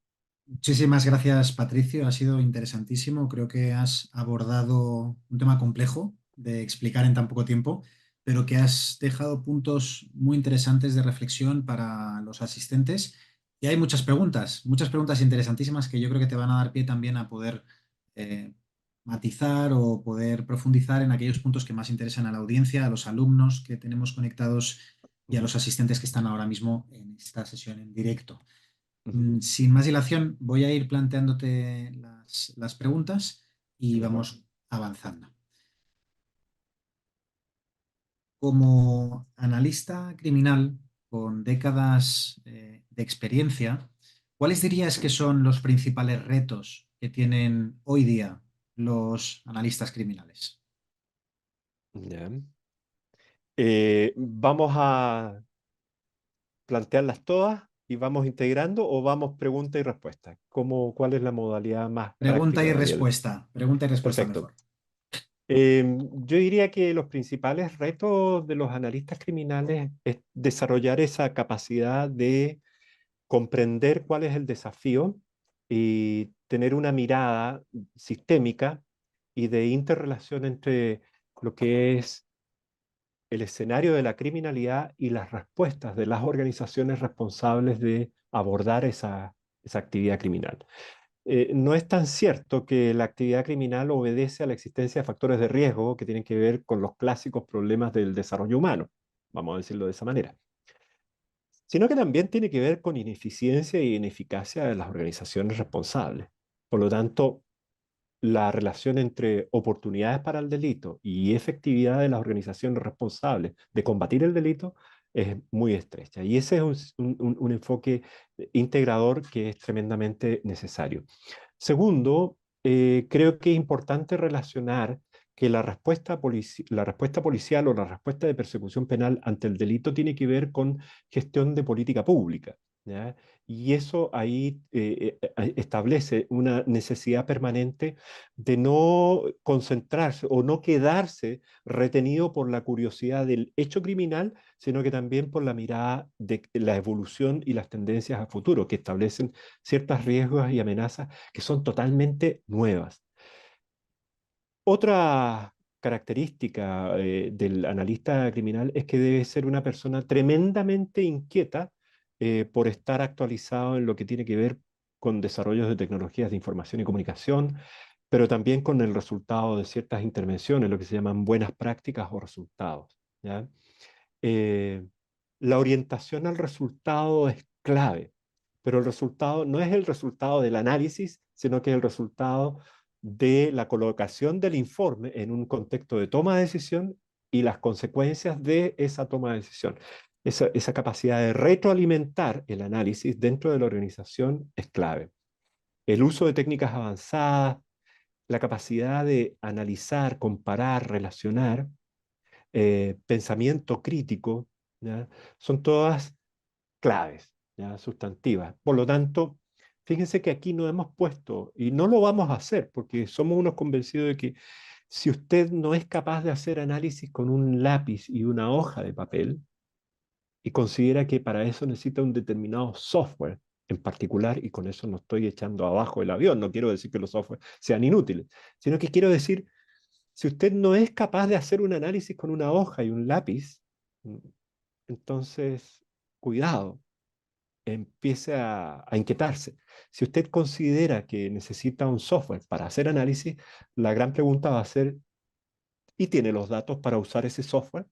Muchísimas gracias, Patricio. Ha sido interesantísimo. Creo que has abordado un tema complejo de explicar en tan poco tiempo, pero que has dejado puntos muy interesantes de reflexión para los asistentes. Y hay muchas preguntas interesantísimas que yo creo que te van a dar pie también a poder eh, matizar o poder profundizar en aquellos puntos que más interesan a la audiencia, a los alumnos que tenemos conectados y a Ujú, los asistentes que están ahora mismo en esta sesión en directo. ujú. Sin más dilación, voy a ir planteándote las preguntas y De acuerdo. vamos avanzando. Como analista criminal con décadas de experiencia, ¿cuáles dirías que son los principales retos que tienen hoy día los analistas criminales? Ya. ¿Vamos a plantearlas todas y vamos integrando o vamos pregunta y respuesta? ¿Cuál es la modalidad más Pregunta y práctica, Daniel? respuesta. Pregunta y respuesta Perfecto. mejor. Yo diría que los principales retos de los analistas criminales es desarrollar esa capacidad de comprender cuál es el desafío y tener una mirada sistémica y de interrelación entre lo que es el escenario de la criminalidad y las respuestas de las organizaciones responsables de abordar esa actividad criminal. No es tan cierto que la actividad criminal obedece a la existencia de factores de riesgo que tienen que ver con los clásicos problemas del desarrollo humano, vamos a decirlo de esa manera, sino que también tiene que ver con ineficiencia y ineficacia de las organizaciones responsables. Por lo tanto, la relación entre oportunidades para el delito y efectividad de las organizaciones responsables de combatir el delito es muy estrecha. Y ese es un enfoque integrador que es tremendamente necesario. Segundo, creo que es importante relacionar que la respuesta policial o la respuesta de persecución penal ante el delito tiene que ver con gestión de política pública. ¿Ya? Y eso ahí establece una necesidad permanente de no concentrarse o no quedarse retenido por la curiosidad del hecho criminal, sino que también por la mirada de la evolución y las tendencias a futuro que establecen ciertos riesgos y amenazas que son totalmente nuevas. Otra característica del analista criminal es que debe ser una persona tremendamente inquieta por estar actualizado en lo que tiene que ver con desarrollos de tecnologías de información y comunicación, pero también con el resultado de ciertas intervenciones, lo que se llaman buenas prácticas o resultados. ¿Ya? Eh, la orientación al resultado es clave, pero el resultado no es el resultado del análisis, sino que es el resultado de la colocación del informe en un contexto de toma de decisión y las consecuencias de esa toma de decisión. Esa capacidad de retroalimentar el análisis dentro de la organización es clave. El uso de técnicas avanzadas, la capacidad de analizar, comparar, relacionar, pensamiento crítico, ¿ya? Son todas claves, ¿ya? Sustantivas. Por lo tanto, fíjense que aquí no hemos puesto, y no lo vamos a hacer, porque somos unos convencidos de que si usted no es capaz de hacer análisis con un lápiz y una hoja de papel, y considera que para eso necesita un determinado software en particular, y con eso no estoy echando abajo el avión, no quiero decir que los softwares sean inútiles, sino que quiero decir, si usted no es capaz de hacer un análisis con una hoja y un lápiz, entonces, cuidado, empiece a inquietarse. Si usted considera que necesita un software para hacer análisis, la gran pregunta va a ser, y tiene los datos para usar ese software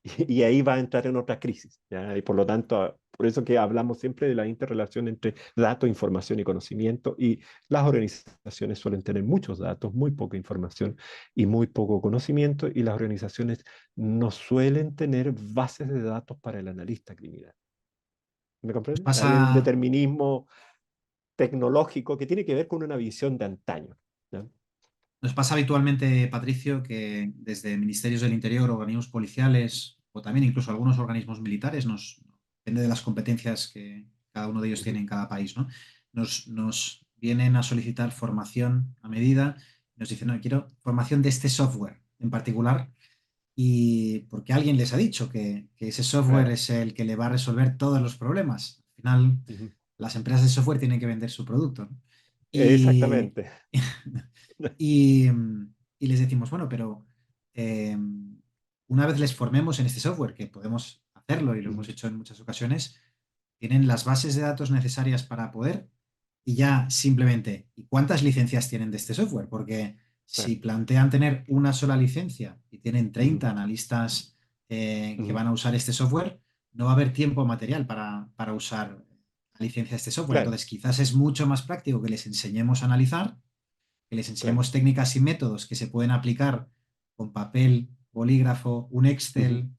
y ahí va a entrar en otra crisis, ¿ya? Y por lo tanto, por eso que hablamos siempre de la interrelación entre datos, información y conocimiento, y las organizaciones suelen tener muchos datos, muy poca información y muy poco conocimiento, y las organizaciones no suelen tener bases de datos para el analista criminal. ¿Me Nos comprende? Hay un pasa, determinismo tecnológico que tiene que ver con una visión de antaño, ¿ya? nos pasa habitualmente, Patricio, que desde ministerios del Interior, organismos policiales o también incluso algunos organismos militares, depende de las competencias que cada uno de ellos tiene Ujú. en cada país, ¿no? Nos vienen a solicitar formación a medida, nos dicen, no, quiero formación de este software en particular, y porque alguien les ha dicho que ese software Claro. es el que le va a resolver todos los problemas. Al final, Ujú. las empresas de software tienen que vender su producto, ¿no? Y, Exactamente. y, y les decimos, bueno, pero eh, una vez les formemos en este software, que podemos hacerlo y lo hemos Ujú. hecho en muchas ocasiones, tienen las bases de datos necesarias para poder y ya simplemente, ¿y cuántas licencias tienen de este software? Porque si Claro. plantean tener una sola licencia y tienen Ujú. 30 analistas que Ujú. van a usar este software, no va a haber tiempo material para usar la licencia de este software. Claro, Entonces, quizás es mucho más práctico que les enseñemos a analizar, que les claro. enseñemos técnicas y métodos que se pueden aplicar con papel, bolígrafo, un Ujú. Excel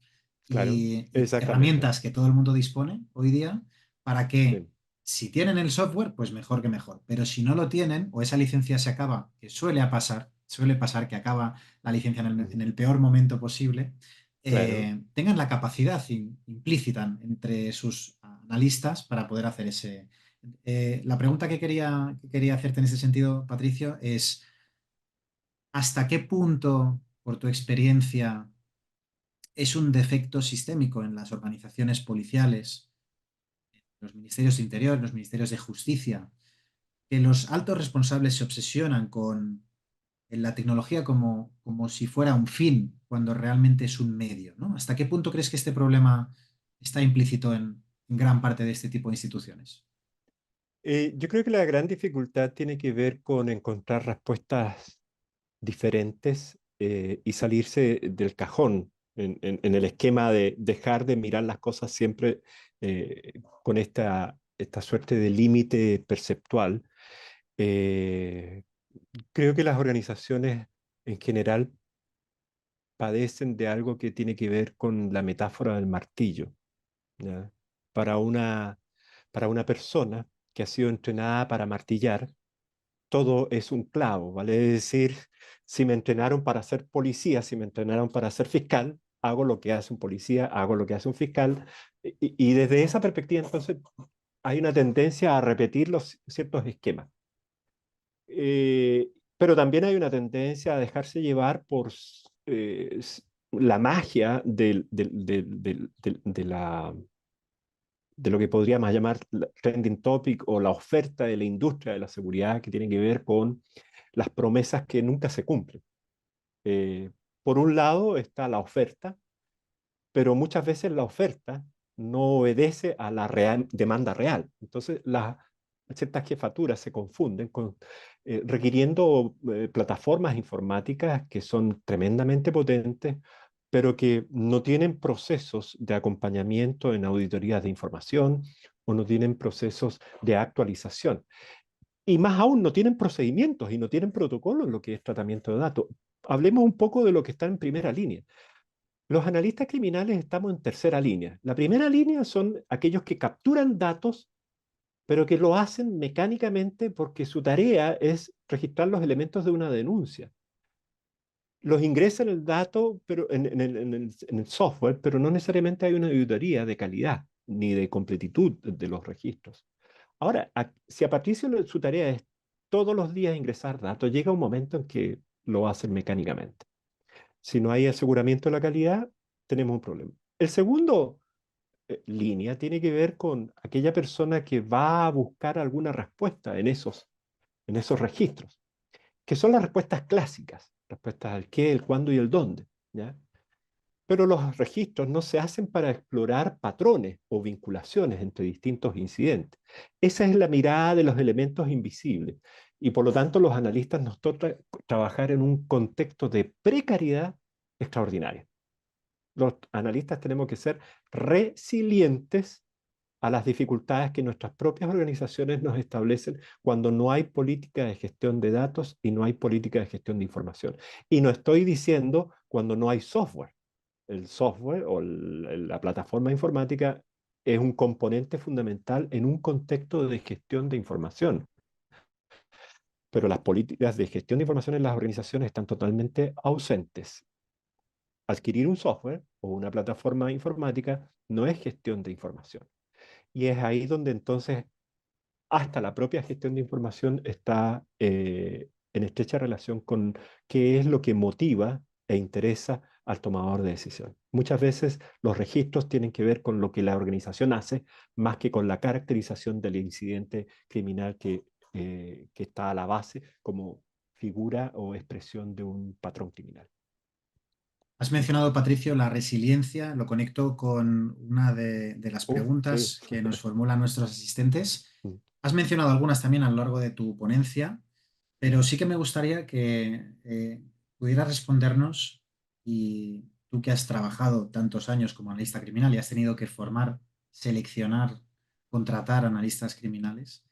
Claro, y exactamente. herramientas que todo el mundo dispone hoy día para que Sí. si tienen el software, pues mejor que mejor. Pero si no lo tienen o esa licencia se acaba, que suele pasar que acaba la licencia Ujú. en el peor momento posible, Claro. tengan la capacidad implícita entre sus analistas para poder hacer ese, la pregunta que quería hacerte en ese sentido, Patricio, es ¿hasta qué punto, por tu experiencia, es un defecto sistémico en las organizaciones policiales, los ministerios de Interior, los ministerios de Justicia, que los altos responsables se obsesionan con la tecnología como si fuera un fin, cuando realmente es un medio, ¿no? ¿Hasta qué punto crees que este problema está implícito en gran parte de este tipo de instituciones? Yo creo que la gran dificultad tiene que ver con encontrar respuestas diferentes y salirse del cajón en el esquema de dejar de mirar las cosas siempre con esta suerte de límite perceptual. Eh, Creo que las organizaciones en general padecen de algo que tiene que ver con la metáfora del martillo, ¿ya? Para para una persona que ha sido entrenada para martillar, todo es un clavo, ¿vale? Es decir, si me entrenaron para ser policía, si me entrenaron para ser fiscal, hago lo que hace un policía, hago lo que hace un fiscal, y desde esa perspectiva, entonces, hay una tendencia a repetir los ciertos esquemas. Pero también hay una tendencia a dejarse llevar por la magia de lo que podríamos llamar trending topic o la oferta de la industria de la seguridad que tiene que ver con las promesas que nunca se cumplen. Eh, por un lado está la oferta, pero muchas veces la oferta no obedece a la demanda real. Entonces, ciertas jefaturas se confunden requiriendo plataformas informáticas que son tremendamente potentes, pero que no tienen procesos de acompañamiento en auditorías de información o no tienen procesos de actualización. Y más aún, no tienen procedimientos y no tienen protocolos en lo que es tratamiento de datos. Hablemos un poco de lo que está en primera línea. Los analistas criminales estamos en tercera línea. La primera línea son aquellos que capturan datos, pero que lo hacen mecánicamente porque su tarea es registrar los elementos de una denuncia. Los ingresan el dato pero en el software, pero no necesariamente hay una auditoría de calidad ni de completitud de los registros. Ahora, si a Patricio su tarea es todos los días ingresar datos, llega un momento en que lo hacen mecánicamente. Si no hay aseguramiento de la calidad, tenemos un problema. El segundo línea tiene que ver con aquella persona que va a buscar alguna respuesta en esos registros, que son las respuestas clásicas, respuestas al qué, el cuándo y el dónde, ¿ya? Pero los registros no se hacen para explorar patrones o vinculaciones entre distintos incidentes. Esa es la mirada de los elementos invisibles. Y por lo tanto, los analistas nos toca trabajar en un contexto de precariedad extraordinaria. Los analistas tenemos que ser resilientes a las dificultades que nuestras propias organizaciones nos establecen cuando no hay política de gestión de datos y no hay política de gestión de información. Y no estoy diciendo cuando no hay software. El software o la plataforma informática es un componente fundamental en un contexto de gestión de información. Pero las políticas de gestión de información en las organizaciones están totalmente ausentes. Adquirir un software o una plataforma informática no es gestión de información. Y es ahí donde entonces hasta la propia gestión de información está en estrecha relación con qué es lo que motiva e interesa al tomador de decisión. Muchas veces los registros tienen que ver con lo que la organización hace, más que con la caracterización del incidente criminal que está a la base como figura o expresión de un patrón criminal. Has mencionado, Patricio, la resiliencia, lo conecto con una de las Sí. preguntas que nos formulan nuestros asistentes. Has mencionado algunas también a lo largo de tu ponencia, pero sí que me gustaría que pudieras respondernos, y tú que has trabajado tantos años como analista criminal y has tenido que formar, seleccionar, contratar analistas criminales,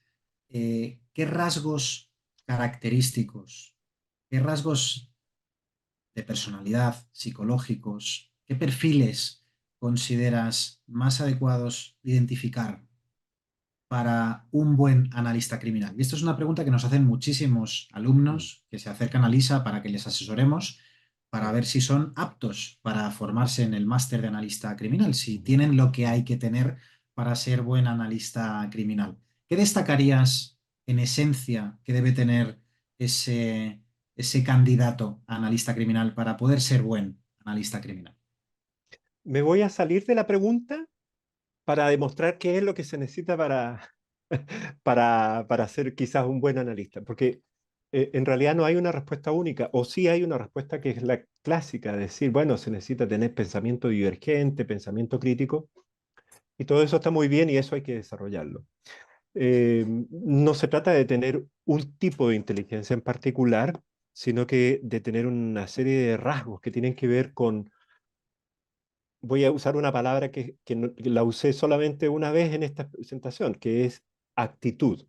¿qué rasgos característicos, qué rasgos de personalidad, psicológicos, qué perfiles consideras más adecuados identificar para un buen analista criminal? Y esto es una pregunta que nos hacen muchísimos alumnos que se acercan a LISA para que les asesoremos para ver si son aptos para formarse en el máster de analista criminal, si tienen lo que hay que tener para ser buen analista criminal. ¿Qué destacarías en esencia que debe tener ese candidato a analista criminal para poder ser buen analista criminal? Me voy a salir de la pregunta para demostrar qué es lo que se necesita para ser quizás un buen analista, porque en realidad no hay una respuesta única, o sí hay una respuesta que es la clásica, de decir, bueno, se necesita tener pensamiento divergente, pensamiento crítico, y todo eso está muy bien y eso hay que desarrollarlo. No se trata de tener un tipo de inteligencia en particular, sino que de tener una serie de rasgos que tienen que ver con, voy a usar una palabra que la usé solamente una vez en esta presentación, que es actitud.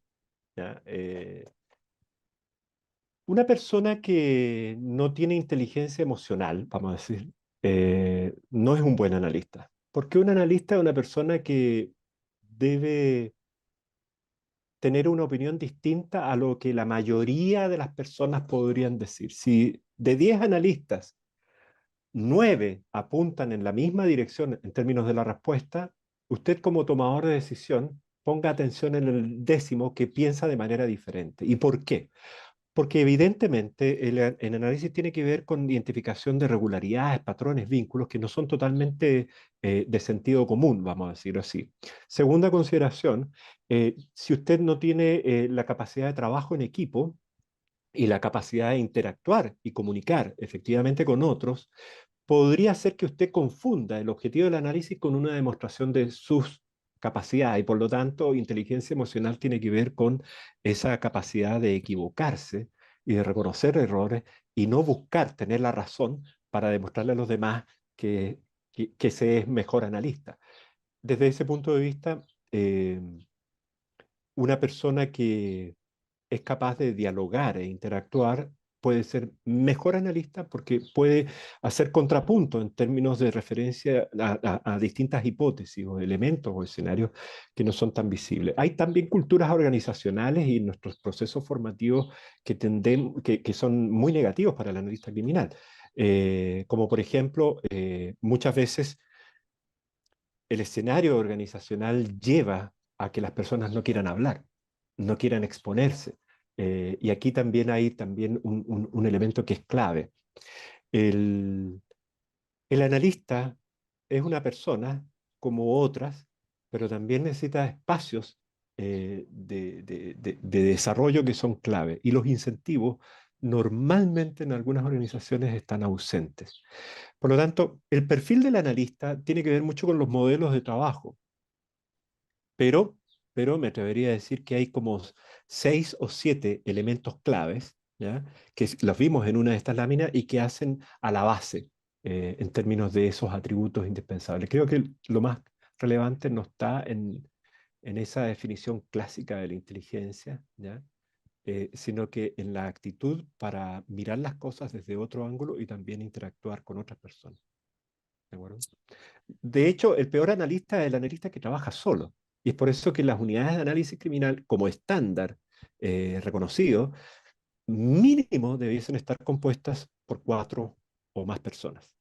¿Ya? Una persona que no tiene inteligencia emocional, vamos a decir, no es un buen analista. Porque un analista es una persona que debe tener una opinión distinta a lo que la mayoría de las personas podrían decir. Si de 10 analistas, 9 apuntan en la misma dirección en términos de la respuesta, usted como tomador de decisión ponga atención en el décimo que piensa de manera diferente. ¿Y por qué? Porque evidentemente el análisis tiene que ver con identificación de regularidades, patrones, vínculos que no son totalmente de sentido común, vamos a decirlo así. Segunda consideración, si usted no tiene la capacidad de trabajo en equipo y la capacidad de interactuar y comunicar efectivamente con otros, podría ser que usted confunda el objetivo del análisis con una demostración de sus capacidades y por lo tanto inteligencia emocional tiene que ver con esa capacidad de equivocarse y de reconocer errores y no buscar tener la razón para demostrarle a los demás que se es mejor analista. Desde ese punto de vista, eh, una persona que es capaz de dialogar e interactuar, puede ser mejor analista porque puede hacer contrapunto en términos de referencia a distintas hipótesis o elementos o escenarios que no son tan visibles. Hay también culturas organizacionales y nuestros procesos formativos que son muy negativos para el analista criminal. Como por ejemplo, muchas veces el escenario organizacional lleva a que las personas no quieran hablar, no quieran exponerse. Y aquí también hay también un elemento que es clave. El, el analista es una persona como otras, pero también necesita espacios de desarrollo que son clave. Y los incentivos normalmente en algunas organizaciones están ausentes. Por lo tanto, el perfil del analista tiene que ver mucho con los modelos de trabajo, pero, pero me atrevería a decir que hay como 6 o 7 elementos claves, ¿ya? Que los vimos en una de estas láminas y que hacen a la base. en términos de esos atributos indispensables. Creo que lo más relevante no está en esa definición clásica de la inteligencia, ¿ya? Sino que en la actitud para mirar las cosas desde otro ángulo y también interactuar con otras personas. ¿De acuerdo? De hecho, el peor analista es el analista que trabaja solo. Y es por eso que las unidades de análisis criminal, como estándar reconocido, mínimo debiesen estar compuestas por 4 o más personas.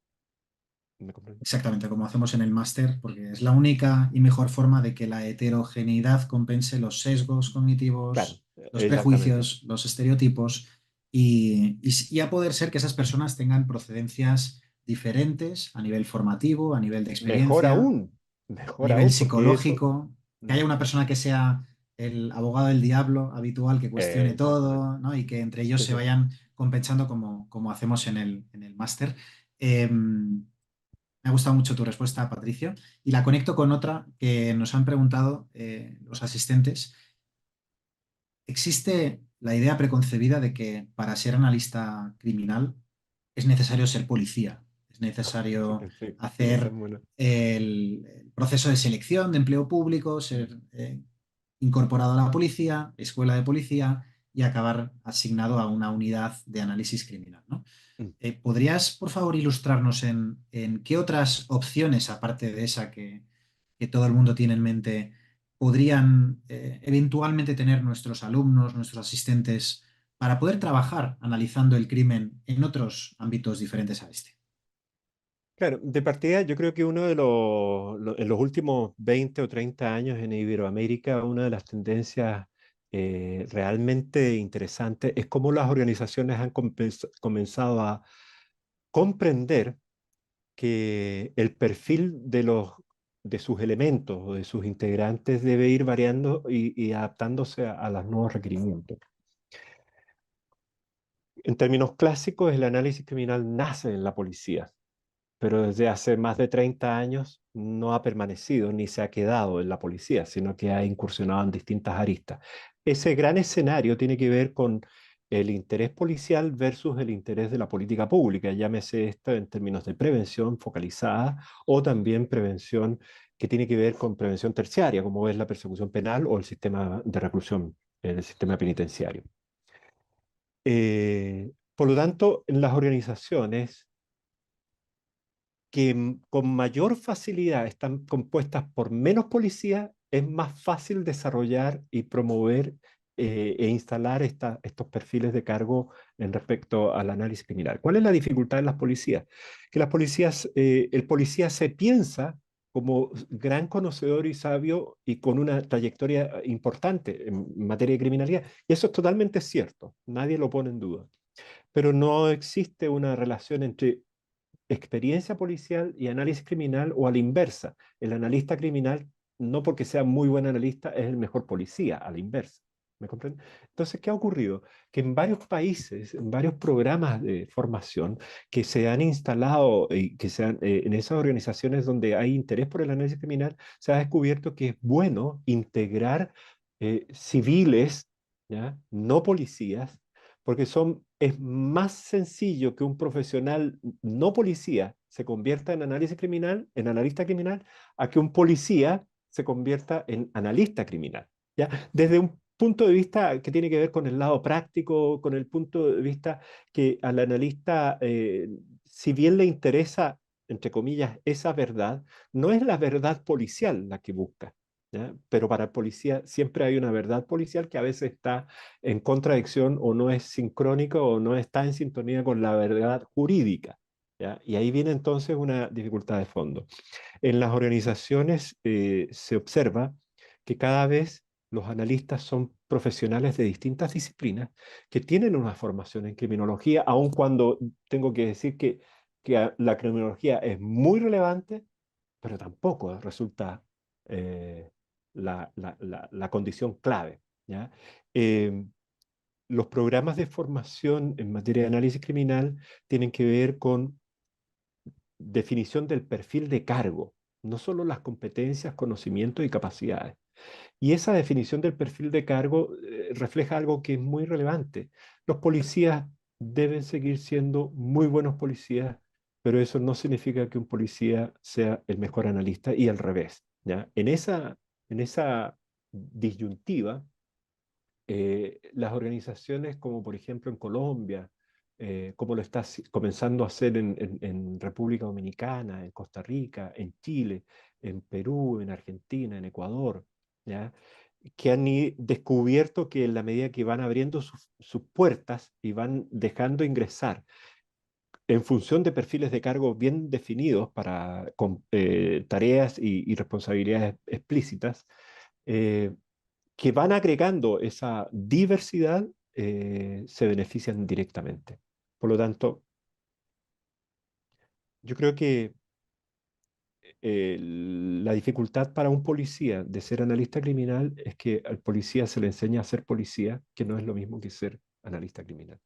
¿Me comprende? Exactamente, como hacemos en el máster, porque es la única y mejor forma de que la heterogeneidad compense los sesgos Claro, cognitivos, los exactamente. prejuicios, los estereotipos y a poder ser que esas personas tengan procedencias diferentes a nivel formativo, a nivel de Mejor experiencia, aún, a mejor nivel aún, porque eso... psicológico, que Mm, haya una persona que sea el abogado del diablo habitual, que cuestione exactamente. todo, ¿no? Y que entre ellos Sí, se sí. vayan compensando como hacemos en el máster. Me ha gustado mucho tu respuesta, Patricio, y la conecto con otra que nos han preguntado los asistentes. ¿Existe la idea preconcebida de que para ser analista criminal es necesario ser policía? ¿Es necesario Sí, esa es hacer buena. el proceso de selección de empleo público, Mm. ser incorporado a la policía, escuela de policía y acabar asignado a una unidad de análisis criminal, ¿no? Mm. ¿Podrías, por favor, ilustrarnos en qué otras opciones, aparte de esa que todo el mundo tiene en mente, podrían eventualmente tener nuestros alumnos, nuestros asistentes, para poder trabajar analizando el crimen en otros ámbitos diferentes a este? Claro, de partida yo creo que uno de en los últimos 20 o 30 años en Iberoamérica, una de las tendencias realmente interesantes es cómo las organizaciones han comenzado a comprender que el perfil de sus elementos o de sus integrantes debe ir variando y adaptándose a los nuevos requerimientos. En términos clásicos, el análisis criminal nace en la policía, pero desde hace más de 30 años no ha permanecido ni se ha quedado en la policía, sino que ha incursionado en distintas aristas. Ese gran escenario tiene que ver con el interés policial versus el interés de la política pública, llámese esto en términos de prevención focalizada o también prevención que tiene que ver con prevención terciaria, como es la persecución penal o el sistema de reclusión, el sistema penitenciario. Por lo tanto, en las organizaciones que con mayor facilidad están compuestas por menos policías, es más fácil desarrollar y promover e instalar estos perfiles de cargo en respecto al análisis criminal. ¿Cuál es la dificultad en las policías? Que las policías, el policía se piensa como gran conocedor y sabio y con una trayectoria importante en materia de criminalidad. Y eso es totalmente cierto, nadie lo pone en duda. Pero no existe una relación entre experiencia policial y análisis criminal o a la inversa. El analista criminal, no porque sea muy buen analista, es el mejor policía, a la inversa. ¿Me comprenden? Entonces, ¿qué ha ocurrido? Que en varios países, en varios programas de formación que se han instalado y que se han, en esas organizaciones donde hay interés por el análisis criminal, se ha descubierto que es bueno integrar civiles, ¿ya? No policías, porque es más sencillo que un profesional no policía se convierta en análisis criminal, en analista criminal, a que un policía se convierta en analista criminal. ¿Ya? Desde un punto de vista que tiene que ver con el lado práctico, con el punto de vista que al analista, si bien le interesa, entre comillas, esa verdad, no es la verdad policial la que busca. ¿Ya? Pero para el policía siempre hay una verdad policial que a veces está en contradicción o no es sincrónico o no está en sintonía con la verdad jurídica. ¿Ya? Y ahí viene entonces una dificultad de fondo. En las organizaciones se observa que cada vez los analistas son profesionales de distintas disciplinas que tienen una formación en criminología, aun cuando tengo que decir que la criminología es muy relevante, pero tampoco resulta eh, la condición clave. ¿Ya? Eh, los programas de formación en materia de análisis criminal tienen que ver con definición del perfil de cargo, no solo las competencias, conocimientos y capacidades. Y esa definición del perfil de cargo refleja algo que es muy relevante. Los policías deben seguir siendo muy buenos policías pero eso no significa que un policía sea el mejor analista y al revés, ¿ya? En esa disyuntiva, las organizaciones como por ejemplo en Colombia, como lo está comenzando a hacer en República Dominicana, en Costa Rica, en Chile, en Perú, en Argentina, en Ecuador, ¿ya? Que han descubierto que en la medida que van abriendo sus puertas y van dejando ingresar en función de perfiles de cargo bien definidos para con, tareas y responsabilidades explícitas, eh, que van agregando esa diversidad, se benefician directamente. Por lo tanto, yo creo que la dificultad para un policía de ser analista criminal es que al policía se le enseña a ser policía, que no es lo mismo que ser analista criminal.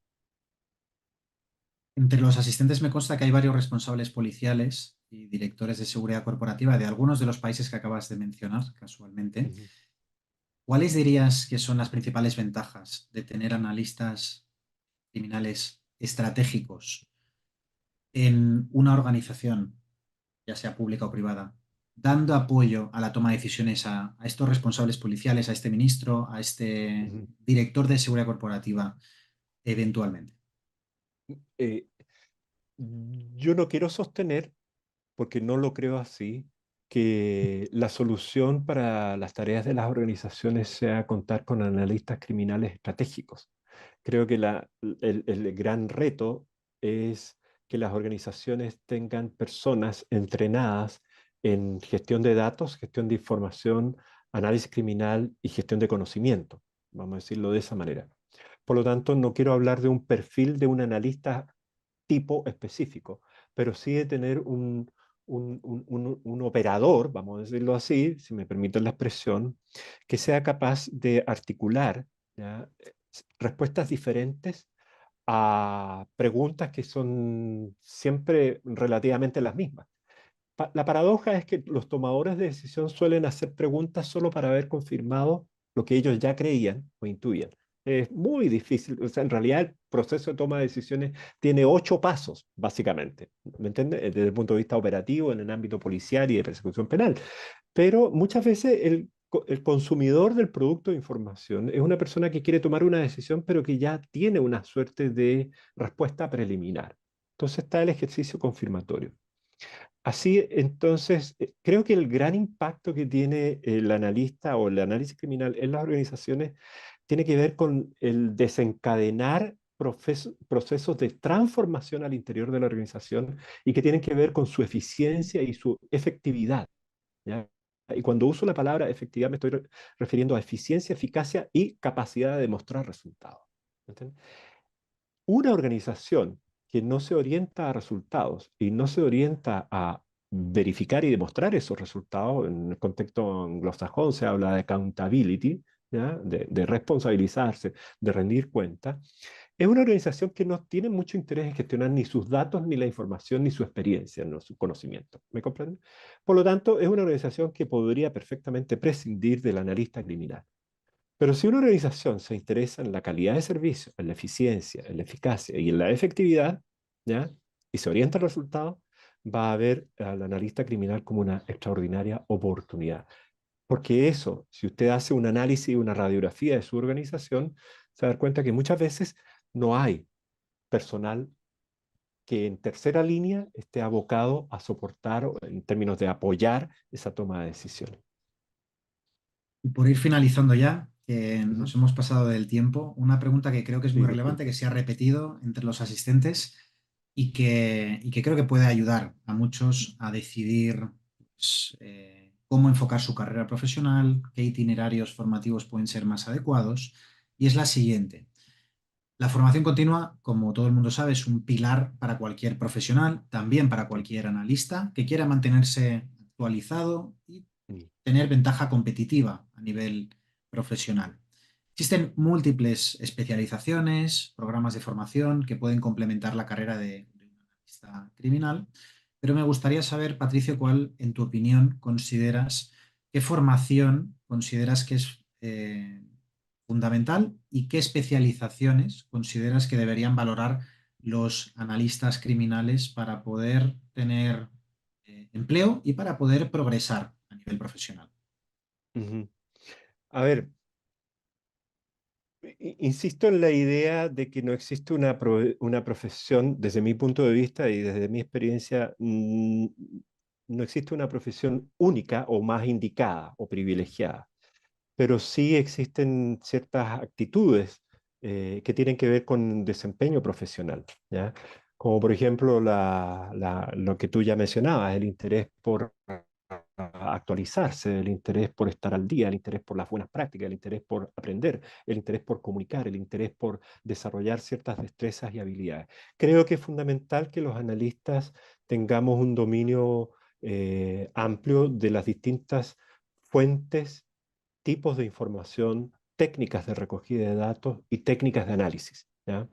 Entre los asistentes me consta que hay varios responsables policiales y directores de seguridad corporativa de algunos de los países que acabas de mencionar, casualmente. Ujú, ¿Cuáles dirías que son las principales ventajas de tener analistas criminales estratégicos en una organización, ya sea pública o privada, dando apoyo a la toma de decisiones a estos responsables policiales, a este ministro, a este ujú. director de seguridad corporativa, eventualmente? Eh, yo no quiero sostener, porque no lo creo así, que la solución para las tareas de las organizaciones sea contar con analistas criminales estratégicos. Creo que el gran reto es que las organizaciones tengan personas entrenadas en gestión de datos, gestión de información, análisis criminal y gestión de conocimiento, vamos a decirlo de esa manera. Por lo tanto, no quiero hablar de un perfil de un analista tipo específico, pero sí de tener un operador, vamos a decirlo así, si me permiten la expresión, que sea capaz de articular, ¿ya? Respuestas diferentes a preguntas que son siempre relativamente las mismas. La paradoja es que los tomadores de decisión suelen hacer preguntas solo para haber confirmado lo que ellos ya creían o intuían. Es muy difícil, o sea, en realidad el proceso de toma de decisiones tiene 8 pasos, básicamente, ¿me entiendes? Desde el punto de vista operativo, en el ámbito policial y de persecución penal. Pero muchas veces el consumidor del producto de información es una persona que quiere tomar una decisión, pero que ya tiene una suerte de respuesta preliminar. Entonces está el ejercicio confirmatorio. Así, entonces, creo que el gran impacto que tiene el analista o el análisis criminal en las organizaciones tiene que ver con el desencadenar procesos de transformación al interior de la organización y que tienen que ver con su eficiencia y su efectividad, ¿ya? Y cuando uso la palabra efectividad me estoy refiriendo a eficiencia, eficacia y capacidad de demostrar resultados. ¿Entiendes? Una organización que no se orienta a resultados y no se orienta a verificar y demostrar esos resultados, en el contexto anglosajón se habla de accountability, ¿ya? De responsabilizarse, de rendir cuenta, es una organización que no tiene mucho interés en gestionar ni sus datos, ni la información, ni su experiencia, no su conocimiento. ¿Me comprenden? Por lo tanto, es una organización que podría perfectamente prescindir del analista criminal. Pero si una organización se interesa en la calidad de servicio, en la eficiencia, en la eficacia y en la efectividad, ¿ya? Y se orienta al resultado, va a ver al analista criminal como una extraordinaria oportunidad. Porque eso, si usted hace un análisis, una radiografía de su organización, se va a dar cuenta que muchas veces no hay personal que en tercera línea esté abocado a soportar, o en términos de apoyar esa toma de decisiones. Y por ir finalizando ya, que Ujú. nos hemos pasado del tiempo, una pregunta que creo que es muy Sí, relevante, disculpe. que se ha repetido entre los asistentes y que creo que puede ayudar a muchos a decidir pues, cómo enfocar su carrera profesional, qué itinerarios formativos pueden ser más adecuados. Y es la siguiente. La formación continua, como todo el mundo sabe, es un pilar para cualquier profesional, también para Sí. cualquier analista que quiera mantenerse actualizado y Mm. tener ventaja competitiva a nivel profesional. Existen múltiples especializaciones, programas de formación que pueden complementar la carrera de un analista criminal, pero me gustaría saber, Patricio, cuál, en tu opinión, qué formación consideras que es fundamental y qué especializaciones consideras que deberían valorar los analistas criminales para poder tener empleo y para poder progresar a nivel profesional. Ujú. A ver, insisto en la idea de que no existe una profesión, desde mi punto de vista y desde mi experiencia, no existe una profesión única o más indicada o privilegiada, pero sí existen ciertas actitudes que tienen que ver con desempeño profesional, ¿ya? Como por ejemplo lo que tú ya mencionabas, el interés por actualizarse, el interés por estar al día, el interés por las buenas prácticas, el interés por aprender, el interés por comunicar, el interés por desarrollar ciertas destrezas y habilidades. Creo que es fundamental que los analistas tengamos un dominio amplio de las distintas fuentes, tipos de información, técnicas de recogida de datos y técnicas de análisis, ¿ya?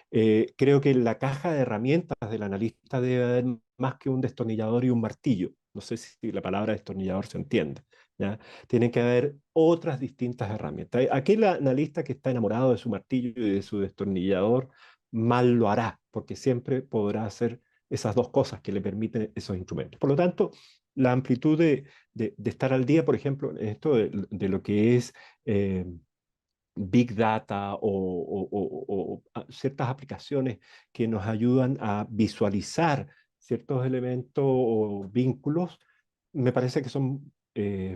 Creo que la caja de herramientas del analista debe haber más que un destornillador y un martillo. No sé si la palabra destornillador se entiende, ¿ya? Tienen que haber otras distintas herramientas. Aquel analista que está enamorado de su martillo y de su destornillador, mal lo hará, porque siempre podrá hacer esas dos cosas que le permiten esos instrumentos. Por lo tanto, la amplitud de estar al día, por ejemplo, en esto de lo que es Big Data o ciertas aplicaciones que nos ayudan a visualizar ciertos elementos o vínculos, me parece que son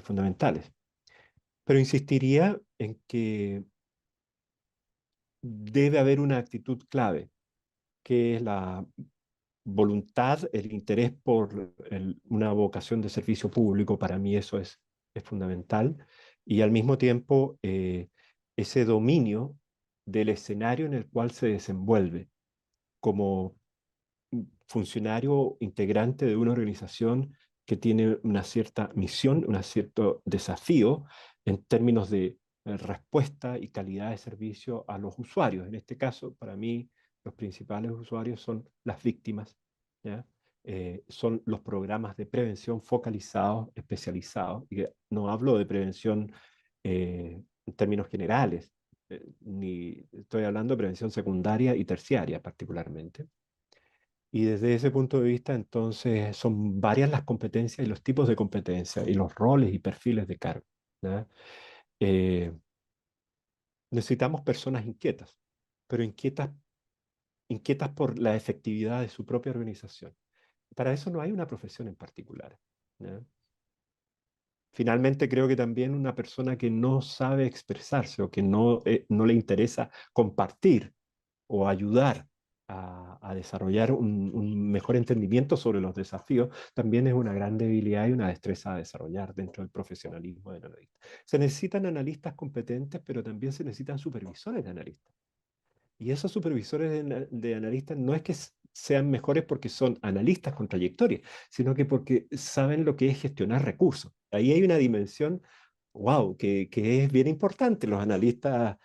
fundamentales. Pero insistiría en que debe haber una actitud clave, que es la voluntad, el interés por una vocación de servicio público. Para mí eso es fundamental. Y al mismo tiempo, ese dominio del escenario en el cual se desenvuelve como funcionario integrante de una organización que tiene una cierta misión, un cierto desafío en términos de respuesta y calidad de servicio a los usuarios. En este caso, para mí, los principales usuarios son las víctimas, ¿ya? Son los programas de prevención focalizados, especializados, y no hablo de prevención en términos generales, ni estoy hablando de prevención secundaria y terciaria particularmente. Y desde ese punto de vista, entonces, son varias las competencias y los tipos de competencias y los roles y perfiles de cargo, ¿ya? Eh, Necesitamos personas inquietas, pero inquietas por la efectividad de su propia organización. Para eso no hay una profesión en particular, ¿ya? Finalmente, creo que también una persona que no sabe expresarse o que no le interesa compartir o ayudar a desarrollar un mejor entendimiento sobre los desafíos, también es una gran debilidad y una destreza a desarrollar dentro del profesionalismo del analista. Se necesitan analistas competentes, pero también se necesitan supervisores de analistas. Y esos supervisores de analistas no es que sean mejores porque son analistas con trayectoria, sino que porque saben lo que es gestionar recursos. Ahí hay una dimensión, wow, que es bien importante. Los analistas,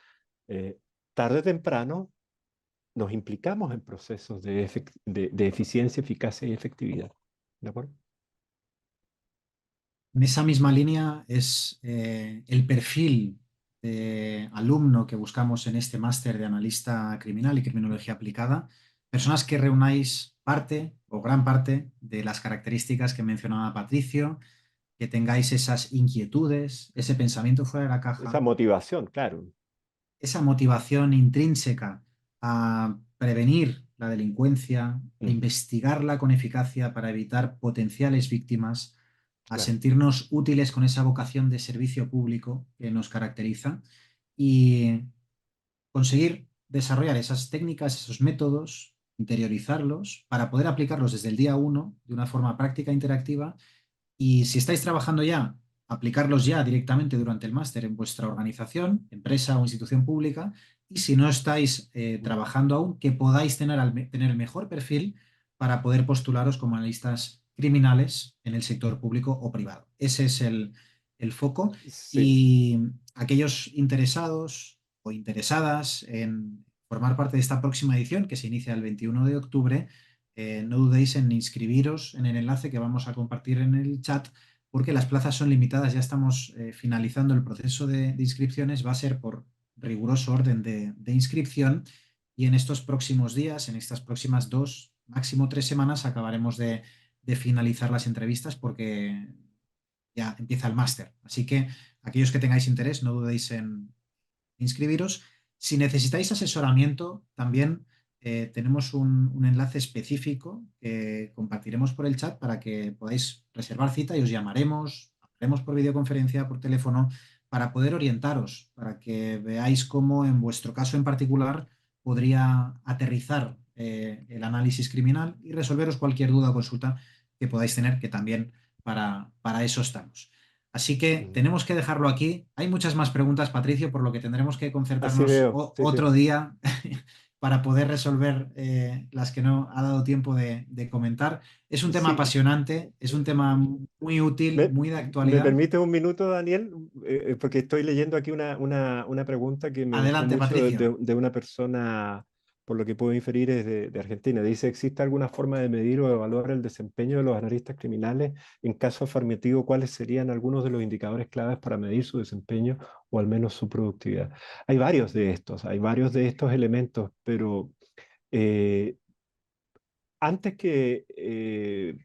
eh, tarde o temprano, nos implicamos en procesos de eficiencia, eficacia y efectividad. ¿De acuerdo? En esa misma línea es el perfil de alumno que buscamos en este máster de analista criminal y criminología aplicada, personas que reunáis parte o gran parte de las características que mencionaba Patricio, que tengáis esas inquietudes, ese pensamiento fuera de la Esa caja, motivación, claro. esa motivación intrínseca a prevenir la delincuencia, a Mm, investigarla con eficacia para evitar potenciales víctimas, a claro. sentirnos útiles con esa vocación de servicio público que nos caracteriza y conseguir desarrollar esas técnicas, esos métodos, interiorizarlos para poder aplicarlos desde el día uno de una forma práctica e interactiva y si estáis trabajando ya, aplicarlos ya directamente durante el máster en vuestra organización, empresa o institución pública. Y si no estáis Mm. trabajando aún, que podáis tener el mejor perfil para poder postularos como analistas criminales en el sector público o privado. Ese es el foco. Sí, Y aquellos interesados o interesadas en formar parte de esta próxima edición, que se inicia el 21 de octubre, no dudéis en inscribiros en el enlace que vamos a compartir en el chat, porque las plazas son limitadas, ya estamos finalizando el proceso de inscripciones, va a ser por riguroso orden de inscripción y en estos próximos días, en estas próximas 2, máximo 3 semanas, acabaremos de finalizar las entrevistas porque ya empieza el máster. Así que aquellos que tengáis interés, no dudéis en inscribiros. Si necesitáis asesoramiento, también tenemos un enlace específico que compartiremos por el chat para que podáis reservar cita y os llamaremos, hablaremos por videoconferencia, por teléfono, para poder orientaros, para que veáis cómo en vuestro caso en particular podría aterrizar el análisis criminal y resolveros cualquier duda o consulta que podáis tener, que también para eso estamos. Así que Mm. tenemos que dejarlo aquí. Hay muchas más preguntas, Patricio, por lo que tendremos que Así concertarnos veo, sí, sí. otro día para poder resolver las que no ha dado tiempo de comentar. Es un tema Sí, apasionante, es un tema muy útil, ¿Me, muy de me actualidad. permite un minuto, Daniel? Porque estoy leyendo aquí una pregunta que me gustó Adelante, mucho Patricio. de una persona, por lo que puedo inferir, es de Argentina. Dice, ¿existe alguna forma de medir o evaluar el desempeño de los analistas criminales? En caso afirmativo, ¿cuáles serían algunos de los indicadores claves para medir su desempeño o al menos su productividad? Hay varios de estos elementos, pero eh, antes que...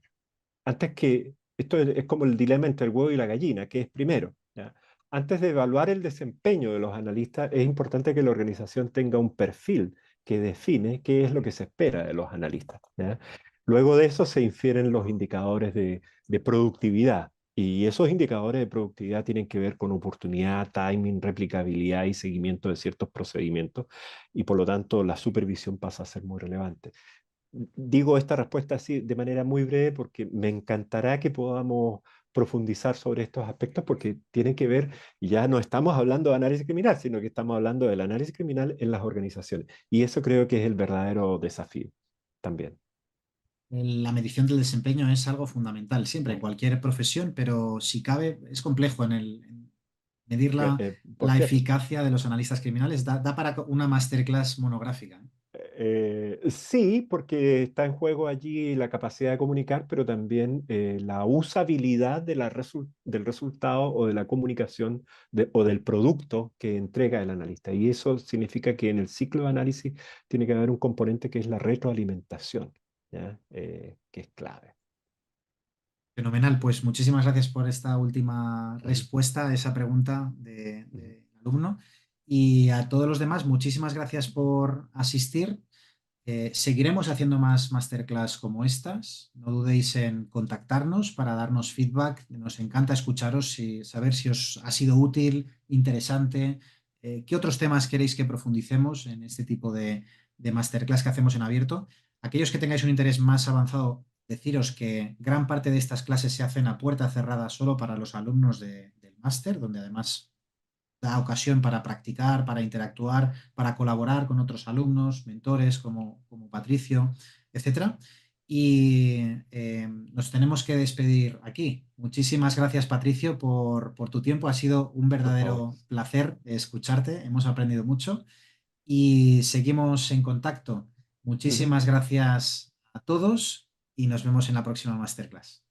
antes que, esto es como el dilema entre el huevo y la gallina, ¿qué es primero? ¿Ya? Antes de evaluar el desempeño de los analistas, es importante que la organización tenga un perfil que define qué es lo que se espera de los analistas. ¿Ya? Luego de eso se infieren los indicadores de productividad. Y esos indicadores de productividad tienen que ver con oportunidad, timing, replicabilidad y seguimiento de ciertos procedimientos. Y por lo tanto, la supervisión pasa a ser muy relevante. Digo esta respuesta así de manera muy breve porque me encantará que podamos profundizar sobre estos aspectos porque tienen que ver, y ya no estamos hablando de análisis criminal, sino que estamos hablando del análisis criminal en las organizaciones. Y eso creo que es el verdadero desafío también. La medición del desempeño es algo fundamental siempre en cualquier profesión, pero si cabe, es complejo en medir Por la cierto. eficacia de los analistas criminales. Da para una masterclass monográfica, ¿eh? Sí, porque está en juego allí la capacidad de comunicar, pero también la usabilidad de del resultado o de la comunicación o del producto que entrega el analista. Y eso significa que en el ciclo de análisis tiene que haber un componente que es la retroalimentación, ¿ya? Que es clave. Fenomenal, pues muchísimas gracias por esta última Ujú, respuesta a esa pregunta ujú. del alumno. Y a todos los demás, muchísimas gracias por asistir. Seguiremos haciendo más masterclass como estas. No dudéis en contactarnos para darnos feedback. Nos encanta escucharos y saber si os ha sido útil, interesante. ¿Qué otros temas queréis que profundicemos en este tipo de masterclass que hacemos en abierto? Aquellos que tengáis un interés más avanzado, deciros que gran parte de estas clases se hacen a puerta cerrada solo para los alumnos del máster, donde además da ocasión para practicar, para interactuar, para colaborar con otros alumnos, mentores como Patricio, etcétera. Y nos tenemos que despedir aquí. Muchísimas gracias, Patricio, por tu tiempo. Ha sido un Por favor. verdadero placer escucharte. Hemos aprendido mucho y seguimos en contacto. Ujú. Muchísimas gracias a todos y nos vemos en la próxima masterclass.